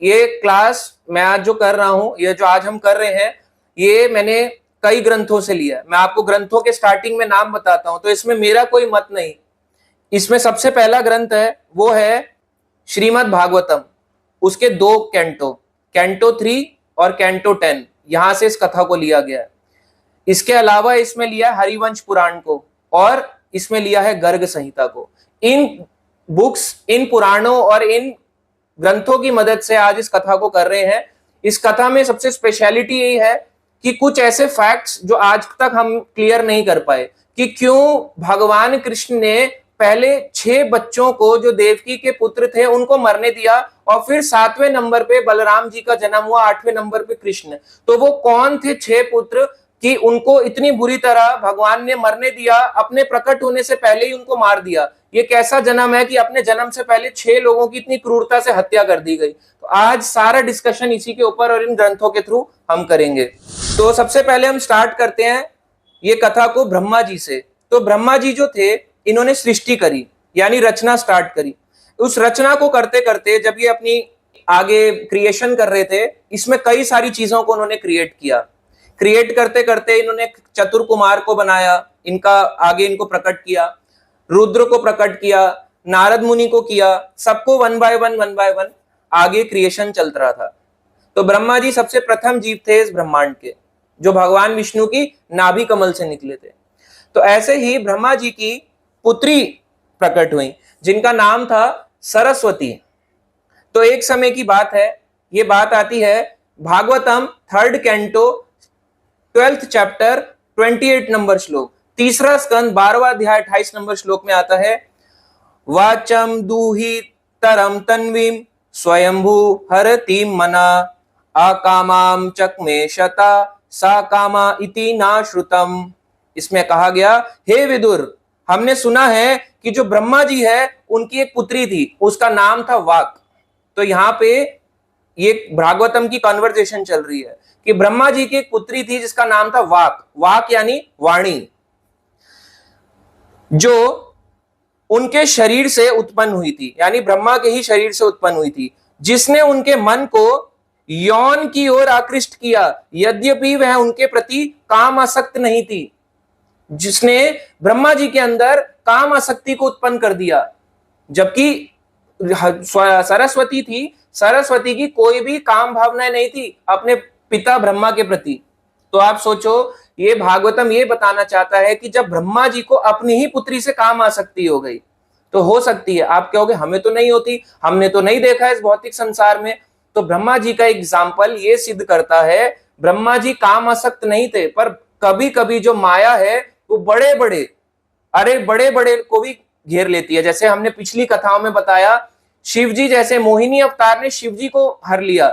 ये क्लास मैं आज जो कर रहा हूं, ये जो आज हम कर रहे हैं, ये मैंने कई ग्रंथों से लिया है। मैं आपको ग्रंथों के स्टार्टिंग में नाम बताता हूं, तो इसमें मेरा कोई मत नहीं। इसमें सबसे पहला ग्रंथ है वो है श्रीमद् भागवतम। उसके दो कैंटो, कैंटो 3 और कैंटो 10, यहां से इस कथा को लिया गया है। इसके अलावा इसमें लिया है हरिवंश पुराण को, और इसमें लिया है गर्ग संहिता को। इन बुक्स, इन पुराणों और इन ग्रंथों की मदद से आज इस कथा को कर रहे हैं। इस कथा में सबसे स्पेशलिटी यही है कि कुछ ऐसे फैक्ट्स जो आज तक हम क्लियर नहीं कर पाए, कि क्यों भगवान कृष्ण ने पहले 6 बच्चों को जो देवकी के पुत्र थे उनको मरने दिया, और फिर 7वें नंबर पे बलराम जी का जन्म हुआ, 8वें नंबर पे कृष्ण। तो वो कौन थे 6 पुत्र कि उनको इतनी बुरी तरह भगवान ने मरने दिया, अपने प्रकट होने से पहले ही उनको मार दिया। ये कैसा जन्म है कि अपने जन्म से पहले 6 लोगों की इतनी क्रूरता से हत्या कर दी गई। तो आज सारा डिस्कशन इसी के ऊपर और इन ग्रंथों के थ्रू हम करेंगे। तो सबसे पहले हम स्टार्ट करते हैं ये कथा को ब्रह्मा जी से। तो ब्रह्मा जी जो थे, इन्होंने सृष्टि करी, यानी रचना स्टार्ट करी। उस रचना को करते करते जब ये अपनी आगे क्रिएशन कर रहे थे, इसमें कई सारी चीजों को उन्होंने क्रिएट किया। क्रिएट करते करते इन्होंने चतुर कुमार को बनाया, इनका आगे इनको प्रकट किया, रुद्र को प्रकट किया, नारद मुनि को किया, सबको वन बाय वन आगे क्रिएशन चल रहा था। तो ब्रह्मा जी सबसे प्रथम जीव थे इस ब्रह्मांड के, जो भगवान विष्णु की नाभि कमल से निकले थे। तो ऐसे ही ब्रह्मा जी की पुत्री प्रकट हुई, जिनका नाम था सरस्वती। तो एक समय की बात है, ये बात आती है Bhagavatam 3rd canto 12th chapter 28 number श्लोक, तीसरा स्कंद 12वां अध्याय 28 नंबर श्लोक में आता है, वाचम दूहि तरम तन्वीम स्वयंभू हरतीम मना अकामाम चक्मे शता सा कामा इति नाश्रुतम। इसमें कहा गया, हे विदुर, हमने सुना है कि जो ब्रह्मा जी है उनकी एक पुत्री थी, उसका नाम था वाक। तो यहां पे ये भागवतम की कन्वर्सेशन चल रही है कि ब्रह्मा जी की एक पुत्री थी जिसका नाम था वाक। वाक यानी वाणी, जो उनके शरीर से उत्पन्न हुई थी, यानी ब्रह्मा के ही शरीर से उत्पन्न हुई थी, जिसने उनके मन को यौन की ओर आकृष्ट किया, यद्यपि वह उनके प्रति काम आसक्त नहीं थी। जिसने ब्रह्मा जी के अंदर काम आसक्ति को उत्पन्न कर दिया, जबकि सरस्वती थी, सरस्वती की कोई भी काम भावना नहीं थी अपने पिता ब्रह्मा के प्रति। तो आप सोचो, ये भागवतम ये बताना चाहता है कि जब ब्रह्मा जी को अपनी ही पुत्री से काम आसक्ति हो गई, तो हो सकती है, आप कहोगे हमें तो नहीं होती, हमने तो नहीं देखा इस भौतिक संसार में। तो ब्रह्मा जी का एग्जाम्पल ये सिद्ध करता है, ब्रह्मा जी काम आसक्त नहीं थे, पर कभी कभी जो माया है वो बड़े बड़े को भी घेर लेती है। जैसे हमने पिछली कथाओं में बताया, शिव जी जैसे मोहिनी अवतार ने शिव जी को हर लिया,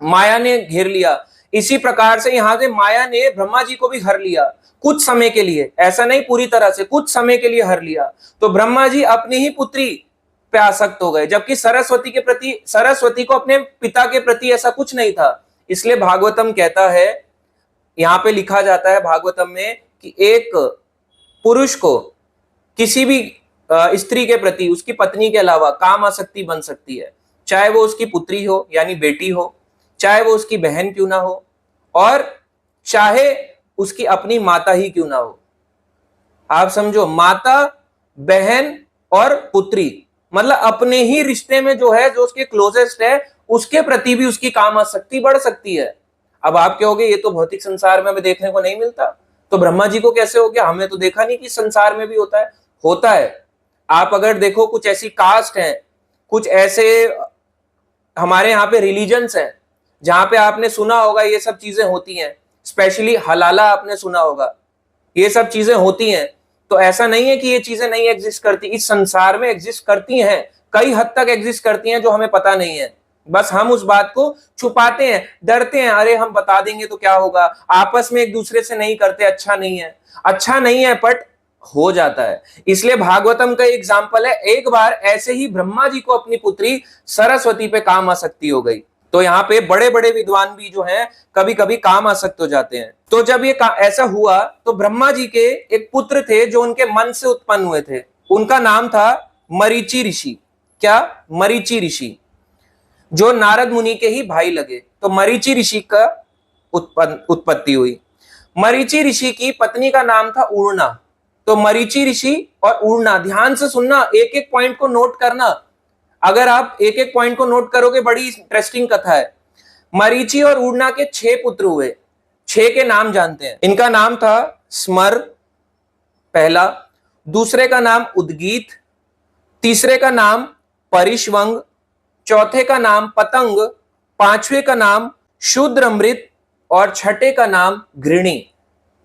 माया ने घेर लिया। इसी प्रकार से यहां से माया ने ब्रह्मा जी को भी हर लिया, कुछ समय के लिए, ऐसा नहीं पूरी तरह से, कुछ समय के लिए हर लिया। तो ब्रह्मा जी अपनी ही पुत्री पे आसक्त हो गए, जबकि सरस्वती के प्रति, सरस्वती को अपने पिता के प्रति ऐसा कुछ नहीं था। इसलिए भागवतम कहता है, यहां पे लिखा जाता है भागवतम में, कि एक पुरुष को किसी भी स्त्री के प्रति उसकी पत्नी के अलावा काम आसक्ति बन सकती है, चाहे वो उसकी पुत्री हो यानी बेटी हो, चाहे वो उसकी बहन क्यों ना हो, और चाहे उसकी अपनी माता ही क्यों ना हो। आप समझो, माता, बहन और पुत्री, मतलब अपने ही रिश्ते में जो है, जो उसके क्लोजेस्ट है, उसके प्रति भी उसकी काम आसक्ति बढ़ सकती है। अब आप कहोगे ये तो भौतिक संसार में हमें देखने को नहीं मिलता, तो ब्रह्मा जी को कैसे हो गया? हमने तो देखा नहीं कि संसार में भी होता है। होता है। आप अगर देखो, कुछ ऐसी कास्ट हैं, कुछ ऐसे हमारे यहाँ पे रिलीजन्स हैं जहां पे आपने सुना होगा ये सब चीजें होती हैं। स्पेशली हलाला आपने सुना होगा, ये सब चीजें होती हैं। तो ऐसा नहीं है कि ये चीजें नहीं एग्जिस्ट करती, इस संसार में एग्जिस्ट करती हैं, कई हद तक एग्जिस्ट करती हैं, जो हमें पता नहीं है। बस हम उस बात को छुपाते हैं, डरते हैं, अरे हम बता देंगे तो क्या होगा, आपस में एक दूसरे से नहीं करते, अच्छा नहीं है, अच्छा नहीं है, बट हो जाता है। इसलिए भागवतम का एग्जाम्पल है, एक बार ऐसे ही ब्रह्मा जी को अपनी पुत्री सरस्वती पे काम आसक्ति हो गई। तो यहाँ पे बड़े बड़े विद्वान भी जो हैं कभी कभी काम आसक्त हो जाते हैं। तो जब ये ऐसा हुआ, तो ब्रह्मा जी के एक पुत्र थे जो उनके मन से उत्पन्न हुए थे, उनका नाम था मरीचि ऋषि। क्या? मरीचि ऋषि। जो नारद मुनि के ही भाई लगे। तो मरीचि ऋषि का उत्पत्ति हुई। मरीचि ऋषि की पत्नी का नाम था ऊर्णा। तो मरीचि ऋषि और ऊर्णा, ध्यान से सुनना, एक एक पॉइंट को नोट करना। अगर आप एक एक पॉइंट को नोट करोगे, बड़ी इंटरेस्टिंग कथा है। मरीचि और ऊर्णा के 6 पुत्र हुए। 6 के नाम जानते हैं। इनका नाम था स्मर पहला, दूसरे का नाम उद्गीत, तीसरे का नाम परिश्वंग, चौथे का नाम पतंग, पांचवे का नाम शूद्रमृत और छठे का नाम घृणी।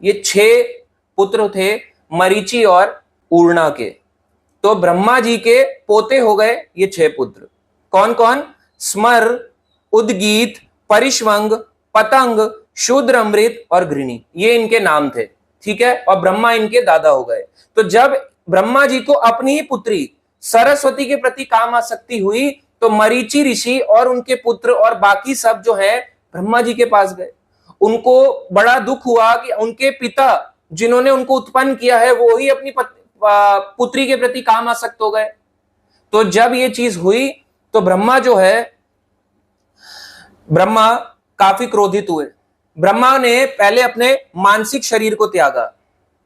ये 6 पुत्र थे मरीचि और ऊर्णा के। तो ब्रह्मा जी के पोते हो गए ये 6 पुत्र। कौन कौन? स्मर, उद्गीत, परिश्वंग, पतंग, शूद्रमृत और घृणी, ये इनके नाम थे। ठीक है, और ब्रह्मा इनके दादा हो गए। तो जब ब्रह्मा जी को अपनी ही पुत्री सरस्वती के प्रति काम आसक्ति हुई, तो मरीचि ऋषि और उनके पुत्र और बाकी सब जो है ब्रह्मा जी के पास गए। उनको बड़ा दुख हुआ कि उनके पिता जिन्होंने उनको उत्पन्न किया है वो ही अपनी पुत्री के प्रति काम आसक्त हो गए। तो जब ये चीज हुई तो ब्रह्मा जो है, ब्रह्मा काफी क्रोधित हुए। ब्रह्मा ने पहले अपने मानसिक शरीर को त्यागा।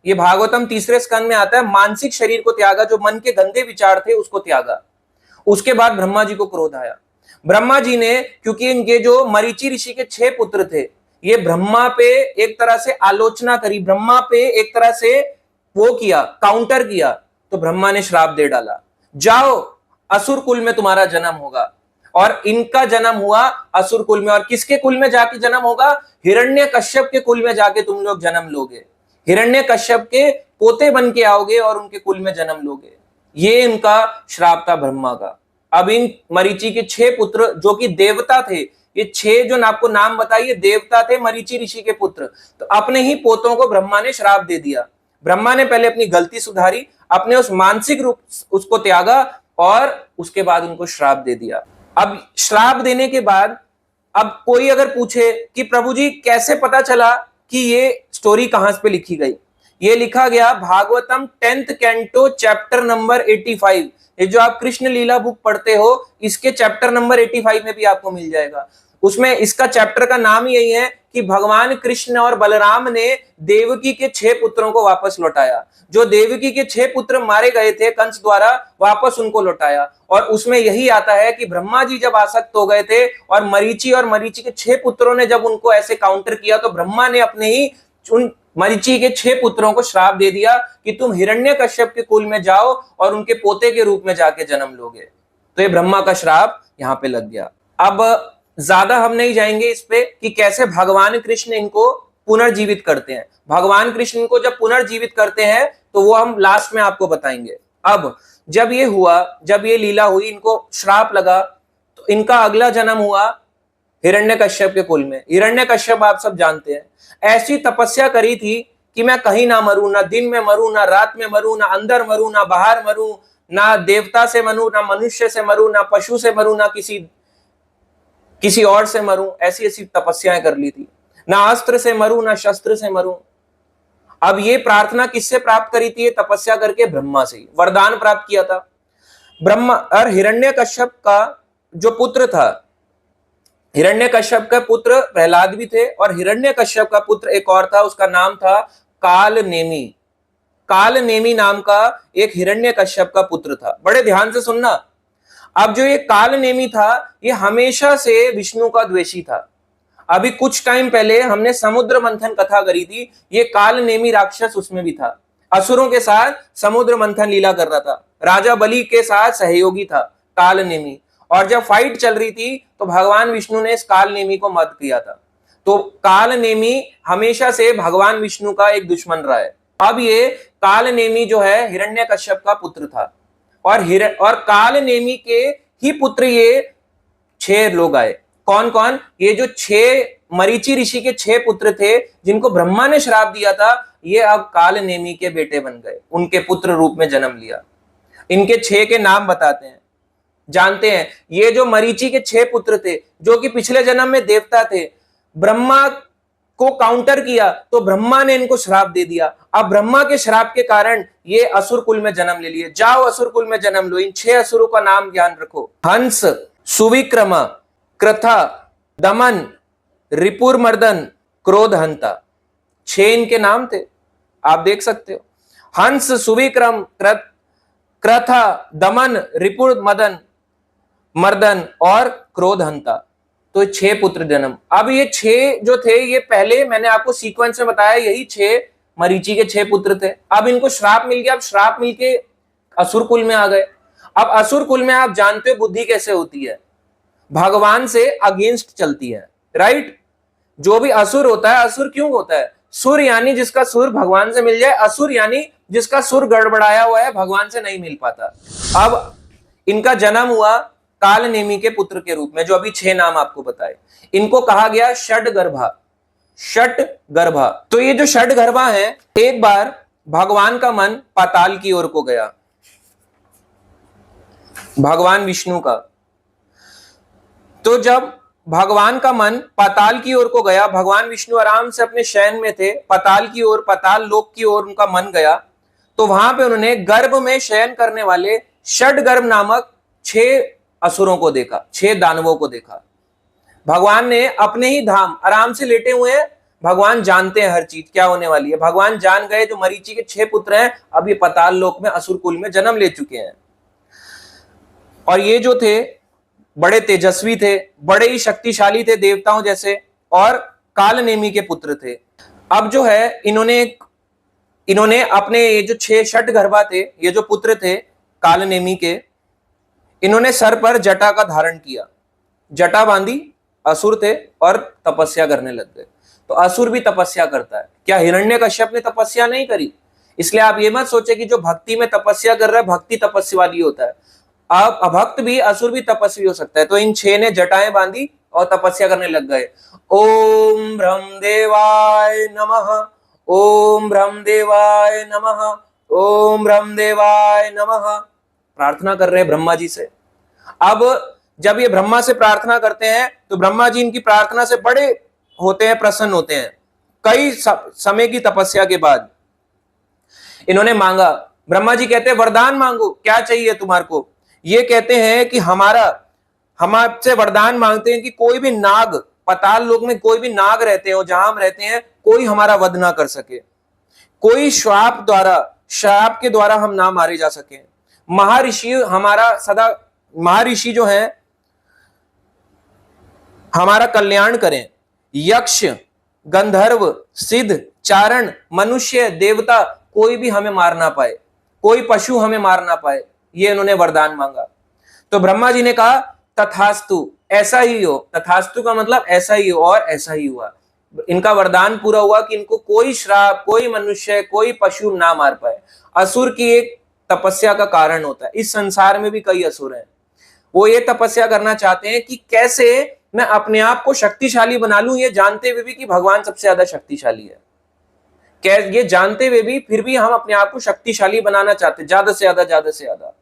ये भागवतम 3 स्कंद में आता है, मानसिक शरीर को त्यागा, जो मन के गंदे विचार थे उसको त्यागा। उसके बाद ब्रह्मा जी को क्रोध आया। ब्रह्मा जी ने, क्योंकि इनके जो मरीचि ऋषि के 6 पुत्र थे, ये ब्रह्मा पे एक तरह से आलोचना करी, ब्रह्मा पे एक तरह से वो किया, काउंटर किया। तो ब्रह्मा ने श्राप दे डाला, जाओ असुर कुल में तुम्हारा जन्म होगा। और इनका जन्म हुआ असुर कुल में। और किसके कुल में जाके जन्म होगा? हिरण्यकश्यप के कुल में जाके तुम लोग जन्म लोगे। हिरण्यकश्यप के पोते बन के आओगे और उनके कुल में जन्म लोगे। ये इनका श्राप था ब्रह्मा का। अब इन मरीचि के 6 पुत्र जो कि देवता थे, ये 6 जो आपको नाम बताइए देवता थे, मरीचि ऋषि के पुत्र। तो अपने ही पोतों को ब्रह्मा ने श्राप दे दिया। ब्रह्मा ने पहले अपनी गलती सुधारी, अपने उस मानसिक रूप उसको त्यागा और उसके बाद उनको श्राप दे दिया। अब श्राप देने के बाद अब कोई अगर पूछे कि प्रभु जी कैसे पता चला कि ये स्टोरी कहां पे लिखी गई? ये लिखा गया Bhagavatam 10th canto chapter number 85। ये जो आप कृष्ण लीला बुक पढ़ते हो, इसके चैप्टर नंबर 85 में भी आपको मिल जाएगा। उसमें इसका चैप्टर का नाम यही है कि भगवान कृष्ण और बलराम ने देवकी के 6 पुत्रों को वापस लौटाया। जो देवकी के 6 पुत्र मारे गए थे कंस द्वारा, वापस उनको लौटाया। और उसमें यही आता है कि ब्रह्मा जी जब आसक्त हो गए थे और मरीचि के 6 पुत्रों ने जब उनको ऐसे काउंटर किया, तो ब्रह्मा ने अपने ही उन मरीचि के 6 पुत्रों को श्राप दे दिया कि तुम हिरण्यकश्यप के कुल में जाओ और उनके पोते के रूप में जाके जन्म लोगे। तो ये ब्रह्मा का श्राप यहां पे लग गया। अब ज्यादा हम नहीं जाएंगे इस पे कि कैसे भगवान कृष्ण इनको पुनर्जीवित करते हैं। भगवान कृष्ण को जब पुनर्जीवित करते हैं तो वो हम लास्ट में आपको बताएंगे। अब जब ये हुआ, जब ये लीला हुई, इनको श्राप लगा, तो इनका अगला जन्म हुआ हिरण्यकश्यप के कुल में। हिरण्यकश्यप आप सब जानते हैं, ऐसी तपस्या करी थी कि मैं कहीं ना मरूं, ना दिन में मरूं, ना रात में मरूं, ना अंदर मरूं, ना बाहर मरूं, ना देवता से मरूं, ना मनुष्य से मरूं, ना पशु से मरूं, ना किसी और से मरूं। ऐसी ऐसी तपस्याएं कर ली थी। ना अस्त्र से मरूं, ना शस्त्र से मरूं। अब ये प्रार्थना किससे प्राप्त करी थी? तपस्या करके ब्रह्मा से वरदान प्राप्त किया था। ब्रह्मा और हिरण्यकश्यप का जो पुत्र था, हिरण्यकश्यप का पुत्र प्रहलाद भी थे, और हिरण्यकश्यप का पुत्र एक और था, उसका नाम था कालनेमी। कालनेमी नाम का एक हिरण्यकश्यप का पुत्र था। बड़े ध्यान से सुनना। अब जो ये कालनेमी था, ये हमेशा से विष्णु का द्वेषी था। अभी कुछ टाइम पहले हमने समुद्र मंथन कथा करी थी, ये कालनेमी राक्षस उसमें भी था। असुरों के साथ समुद्र मंथन लीला कर रहा था, राजा बलि के साथ सहयोगी था कालनेमी। और जब फाइट चल रही थी तो भगवान विष्णु ने इस कालनेमी को वध किया था। तो कालनेमी हमेशा से भगवान विष्णु का एक दुश्मन रहा है। अब ये कालनेमी जो है हिरण्यकश्यप का पुत्र था, और कालनेमी के ही पुत्र ये 6 लोग आए। कौन कौन? ये जो 6 मरीचि ऋषि के 6 पुत्र थे जिनको ब्रह्मा ने श्राप दिया था, ये अब कालनेमी के बेटे बन गए, उनके पुत्र रूप में जन्म लिया। इनके 6 के नाम बताते हैं, जानते हैं। ये जो मरीचि के 6 पुत्र थे जो कि पिछले जन्म में देवता थे, ब्रह्मा को काउंटर किया तो ब्रह्मा ने इनको श्राप दे दिया। अब ब्रह्मा के श्राप के कारण ये असुर कुल में जन्म ले लिए। जाओ असुर कुल में जन्म लो। इन 6 असुरों का नाम ध्यान रखो: हंस, सुविक्रमा, क्रथा, दमन, रिपुरमर्दन, क्रोधहंता। 6 इनके नाम थे, आप देख सकते हो। हंस, सुविक्रम, क्रथा, दमन, रिपुर मदन मर्दन और क्रोधहंता। तो 6 पुत्र जन्म। अब ये 6 जो थे, ये पहले मैंने आपको सीक्वेंस में बताया, यही 6 मरीचि के 6 पुत्र थे। अब इनको श्राप मिल गया, अब श्राप मिलके असुर कुल में आ गए। अब असुर कुल में आप जानते हो बुद्धि कैसे होती है, भगवान से अगेंस्ट चलती है, राइट। जो भी असुर होता है, असुर क्यों होता है? सुर यानी जिसका सुर भगवान से मिल जाए, असुर यानी जिसका सुर गड़बड़ाया हुआ है, भगवान से नहीं मिल पाता। अब इनका जन्म हुआ कालनेमी के पुत्र के रूप में, जो अभी 6 नाम आपको बताए। इनको कहा गया षटगर्भा, षटगर्भा। तो ये जो षटगर्भा है, एक बार भगवान का मन पाताल की ओर को गया, भगवान विष्णु का। तो जब भगवान का मन पाताल की ओर को गया, भगवान विष्णु आराम से अपने शयन में थे, पाताल की ओर, पाताल लोक की ओर उनका मन गया। तो वहां पे उन्होंने गर्भ में शयन करने वाले षटगर्भ नामक 6 असुरों को देखा, 6 दानवों को देखा। भगवान ने अपने ही धाम आराम से लेटे हुए हैं, भगवान जानते हैं हर चीज क्या होने वाली है। भगवान जान गए जो मरीचि के 6 पुत्र हैं, अब ये पाताल लोक में असुर कुल में जन्म ले चुके हैं। और ये जो थे बड़े तेजस्वी थे, बड़े ही शक्तिशाली थे, देवताओं जैसे, और कालनेमी के पुत्र थे। अब जो है इन्होंने अपने ये जो 6 षटगर्भा थे, ये जो पुत्र थे कालनेमी के, इन्होंने सर पर जटा का धारण किया, जटा बांधी, असुर थे और तपस्या करने लग गए। तो असुर भी तपस्या करता है, क्या हिरण्यकश्यप ने तपस्या नहीं करी? इसलिए आप ये मत सोचे कि जो भक्ति में तपस्या कर रहा है भक्ति तपस्यावादी होता है। आप अभक्त भी, असुर भी तपस्वी हो सकता है। तो इन 6 ने जटाएं बांधी और तपस्या करने लग गए। ओम ब्रह्मदेवाय नमः, ओम ब्रह्मदेवाय नमः, ओम ब्रह्मदेवाय नमः, प्रार्थना कर रहे हैं ब्रह्मा जी से। अब जब ये ब्रह्मा से प्रार्थना करते हैं तो ब्रह्मा जी इनकी प्रार्थना से बड़े होते हैं, प्रसन्न होते हैं। कई समय की तपस्या के बाद इन्होंने मांगा। ब्रह्मा जी कहते हैं वरदान मांगो, क्या चाहिए तुम्हारे को? ये कहते हैं कि हम आपसे वरदान मांगते हैं कि कोई भी नाग, पाताल लोक में कोई भी नाग रहते हो जहां हम रहते हैं, कोई हमारा वध ना कर सके, कोई श्राप के द्वारा हम ना मारे जा सके। महर्षि जो है हमारा कल्याण करें। यक्ष, गंधर्व, सिद्ध, चारण, मनुष्य, देवता, कोई भी हमें मार ना पाए, कोई पशु हमें मार ना पाए, ये इन्होंने वरदान मांगा। तो ब्रह्मा जी ने कहा तथास्तु, ऐसा ही हो। तथास्तु का मतलब ऐसा ही हो, और ऐसा ही हुआ। इनका वरदान पूरा हुआ कि इनको कोई श्राप, कोई मनुष्य, कोई पशु ना मार पाए। असुर की एक तपस्या का कारण होता है। इस संसार में भी कई असुर हैं, वो ये तपस्या करना चाहते हैं कि कैसे मैं अपने आप को शक्तिशाली बना लूं, ये जानते हुए भी कि भगवान सबसे ज्यादा शक्तिशाली है। ये जानते हुए भी फिर भी हम अपने आप को शक्तिशाली बनाना चाहते, ज्यादा से ज्यादा, ज्यादा से ज्यादा।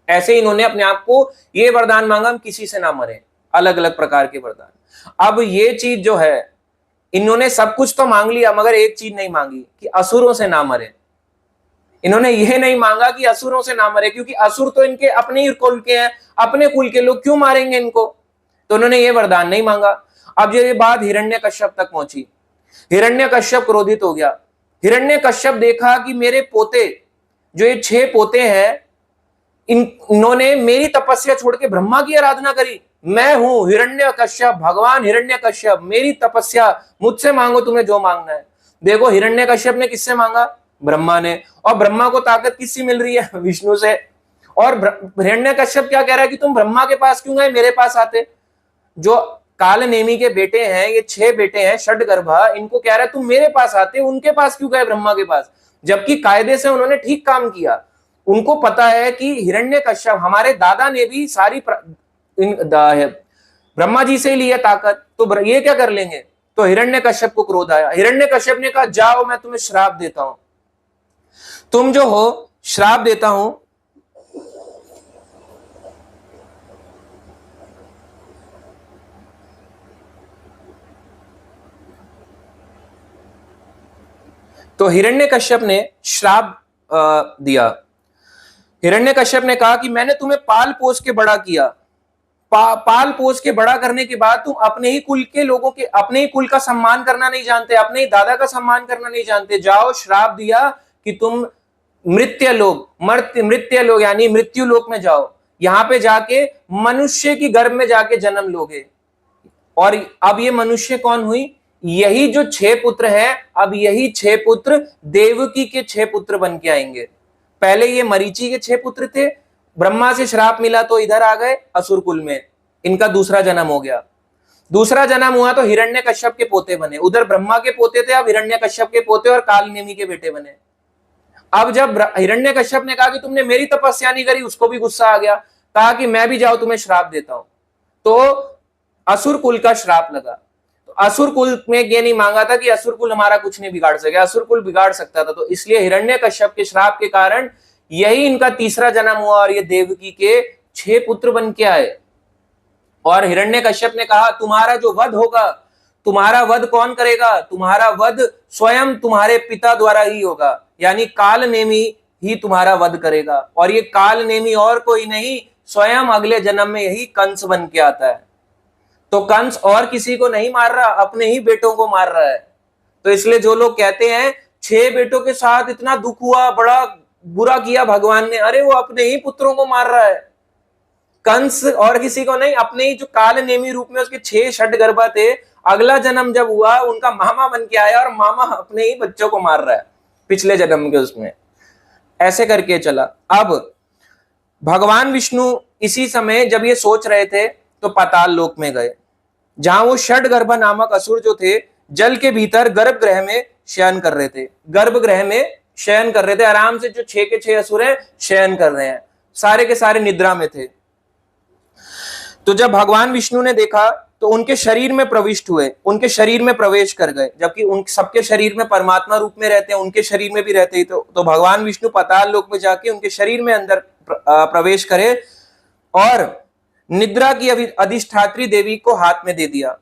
ऐसे इन्होंने अपने आप को ये वरदान मांगा, हम किसी से ना मरे, अलग अलग प्रकार के वरदान। अब ये चीज जो है, इन्होंने सब कुछ तो मांग लिया, मगर एक चीज नहीं मांगी कि असुरों से ना मरे। इन्होंने यह नहीं मांगा कि असुरों से ना मरे, क्योंकि असुर तो इनके अपने ही कुल के हैं, अपने कुल के लोग क्यों मारेंगे इनको? तो उन्होंने ये वरदान नहीं मांगा। अब ये बात हिरण्यकश्यप तक पहुंची। हिरण्यकश्यप क्रोधित हो गया। हिरण्यकश्यप देखा कि मेरे पोते, जो ये 6 पोते हैं, इन्होंने मेरी तपस्या छोड़ के ब्रह्मा की आराधना करी। मैं हूं हिरण्यकश्यप, भगवान हिरण्यकश्यप, मेरी तपस्या, मुझसे मांगो तुम्हें जो मांगना है। देखो हिरण्यकश्यप ने किससे मांगा? ब्रह्मा ने। और ब्रह्मा को ताकत किससे मिल रही है? विष्णु से। और हिरण्यकश्यप क्या कह रहा है कि तुम ब्रह्मा के पास क्यों गए, मेरे पास आते। जो कालनेमी के बेटे हैं, ये 6 बेटे हैं षटगर्भा, इनको कह रहा है तुम मेरे पास आते, उनके पास क्यों गए, ब्रह्मा के पास? जबकि कायदे से उन्होंने ठीक काम किया। उनको पता है कि हिरण्यकश्यप, हमारे दादा ने भी सारी ब्रह्मा जी से लिया ताकत, तो ये क्या कर लेंगे? तो हिरण्यकश्यप को क्रोध आया। हिरण्यकश्यप ने कहा जाओ, मैं तुम्हें श्राप देता हूं, तुम जो हो श्राप देता हूं। तो हिरण्यकश्यप ने श्राप दिया। हिरण्यकश्यप ने कहा कि मैंने तुम्हें पाल पोस के बड़ा किया, पाल पोस के बड़ा करने के बाद तुम अपने ही कुल के लोगों के, अपने ही कुल का सम्मान करना नहीं जानते, अपने ही दादा का सम्मान करना नहीं जानते, जाओ श्राप दिया कि तुम मृत्यु लोग यानी मृत्यु लोक में जाओ, यहां पे जाके मनुष्य की गर्भ में जाके जन्म लोगे। और अब ये मनुष्य कौन हुई? यही जो 6 पुत्र हैं, अब यही 6 पुत्र देवकी के 6 पुत्र बन के आएंगे। पहले ये मरीचि के 6 पुत्र थे, ब्रह्मा से श्राप मिला तो इधर आ गए असुर कुल में, इनका दूसरा जन्म हो गया। दूसरा जन्म हुआ तो हिरण्यकश्यप के पोते बने, उधर ब्रह्मा के पोते थे, अब हिरण्यकश्यप के पोते और कालनेमी के बेटे बने। अब जब हिरण्यकश्यप ने कहा कि तुमने मेरी तपस्या नहीं करी, उसको भी गुस्सा आ गया, कहा कि मैं भी जाओ तुम्हें श्राप देता हूं। तो असुर कुल का श्राप लगा। तो असुर कुल में ये नहीं मांगा था कि असुर कुल हमारा कुछ नहीं बिगाड़ सके, असुर कुल बिगाड़ सकता था, तो इसलिए हिरण्यकश्यप के श्राप के कारण यही इनका तीसरा जन्म हुआ और ये देवकी के 6 पुत्र बन के आए। और हिरण्यकश्यप ने कहा तुम्हारा जो वध होगा, तुम्हारा वध कौन करेगा? तुम्हारा वध स्वयं तुम्हारे पिता द्वारा ही होगा, यानी कालनेमी ही तुम्हारा वध करेगा। और ये कालनेमी और कोई नहीं, स्वयं अगले जन्म में यही कंस बन के आता है। तो कंस और किसी को नहीं मार रहा, अपने ही बेटों को मार रहा है। तो इसलिए जो लोग कहते हैं 6 बेटों के साथ इतना दुख हुआ, बड़ा बुरा किया भगवान ने, अरे वो अपने ही पुत्रों को मार रहा है। कंस और किसी को नहीं, अपने ही जो कालनेमी रूप में उसके 6 षटगर्भा थे, अगला जन्म जब हुआ उनका मामा बन के आया और मामा अपने ही बच्चों को मार रहा है पिछले जन्म के उसमें। ऐसे करके चला। अब भगवान विष्णु इसी समय जब ये सोच रहे थे तो पाताल लोक में गए, जहां वो षटगर्भ नामक असुर जो थे जल के भीतर गर्भगृह में शयन कर रहे थे। गर्भगृह में शयन कर रहे थे आराम से, जो 6 के 6 असुर हैं शयन कर रहे हैं, सारे के सारे निद्रा में थे। तो जब भगवान विष्णु ने देखा तो उनके शरीर में प्रविष्ट हुए, उनके शरीर में प्रवेश कर गए, जबकि उन सबके शरीर में परमात्मा रूप में रहते हैं, उनके शरीर में भी रहते ही। तो भगवान विष्णु पाताल लोक में जाके उनके शरीर में अंदर प्रवेश करे और निद्रा की अधिष्ठात्री देवी को हाथ में दे दिया।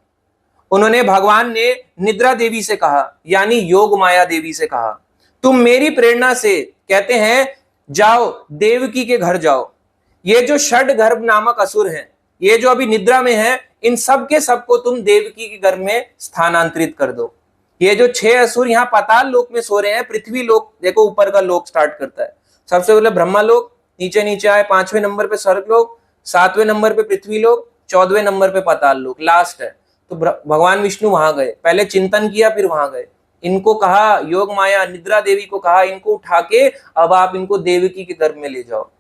उन्होंने, भगवान ने निद्रा देवी से कहा, यानी योग माया देवी से कहा, तुम मेरी प्रेरणा से, कहते हैं जाओ देवकी के घर जाओ, ये जो षटगर्भ नामक असुर हैं, ये जो अभी निद्रा में है, इन सब के सबको तुम देवकी के घर में स्थानांतरित कर दो। ये जो 6 असुर यहाँ पाताल लोक में सो रहे हैं, पृथ्वी लोक देखो ऊपर का लोक स्टार्ट करता है, सबसे पहले ब्रह्मा लोक, नीचे नीचे आए, 5वें नंबर पे स्वर्ग लोक, 7वें नंबर पे पृथ्वी लोक, 14वें नंबर पे पाताल लोक, लास्ट है। तो भगवान विष्णु वहां गए, पहले चिंतन किया फिर वहां गए, इनको कहा, योग माया निद्रा देवी को कहा, इनको उठा के अब आप इनको देवकी के गर्भ में ले जाओ।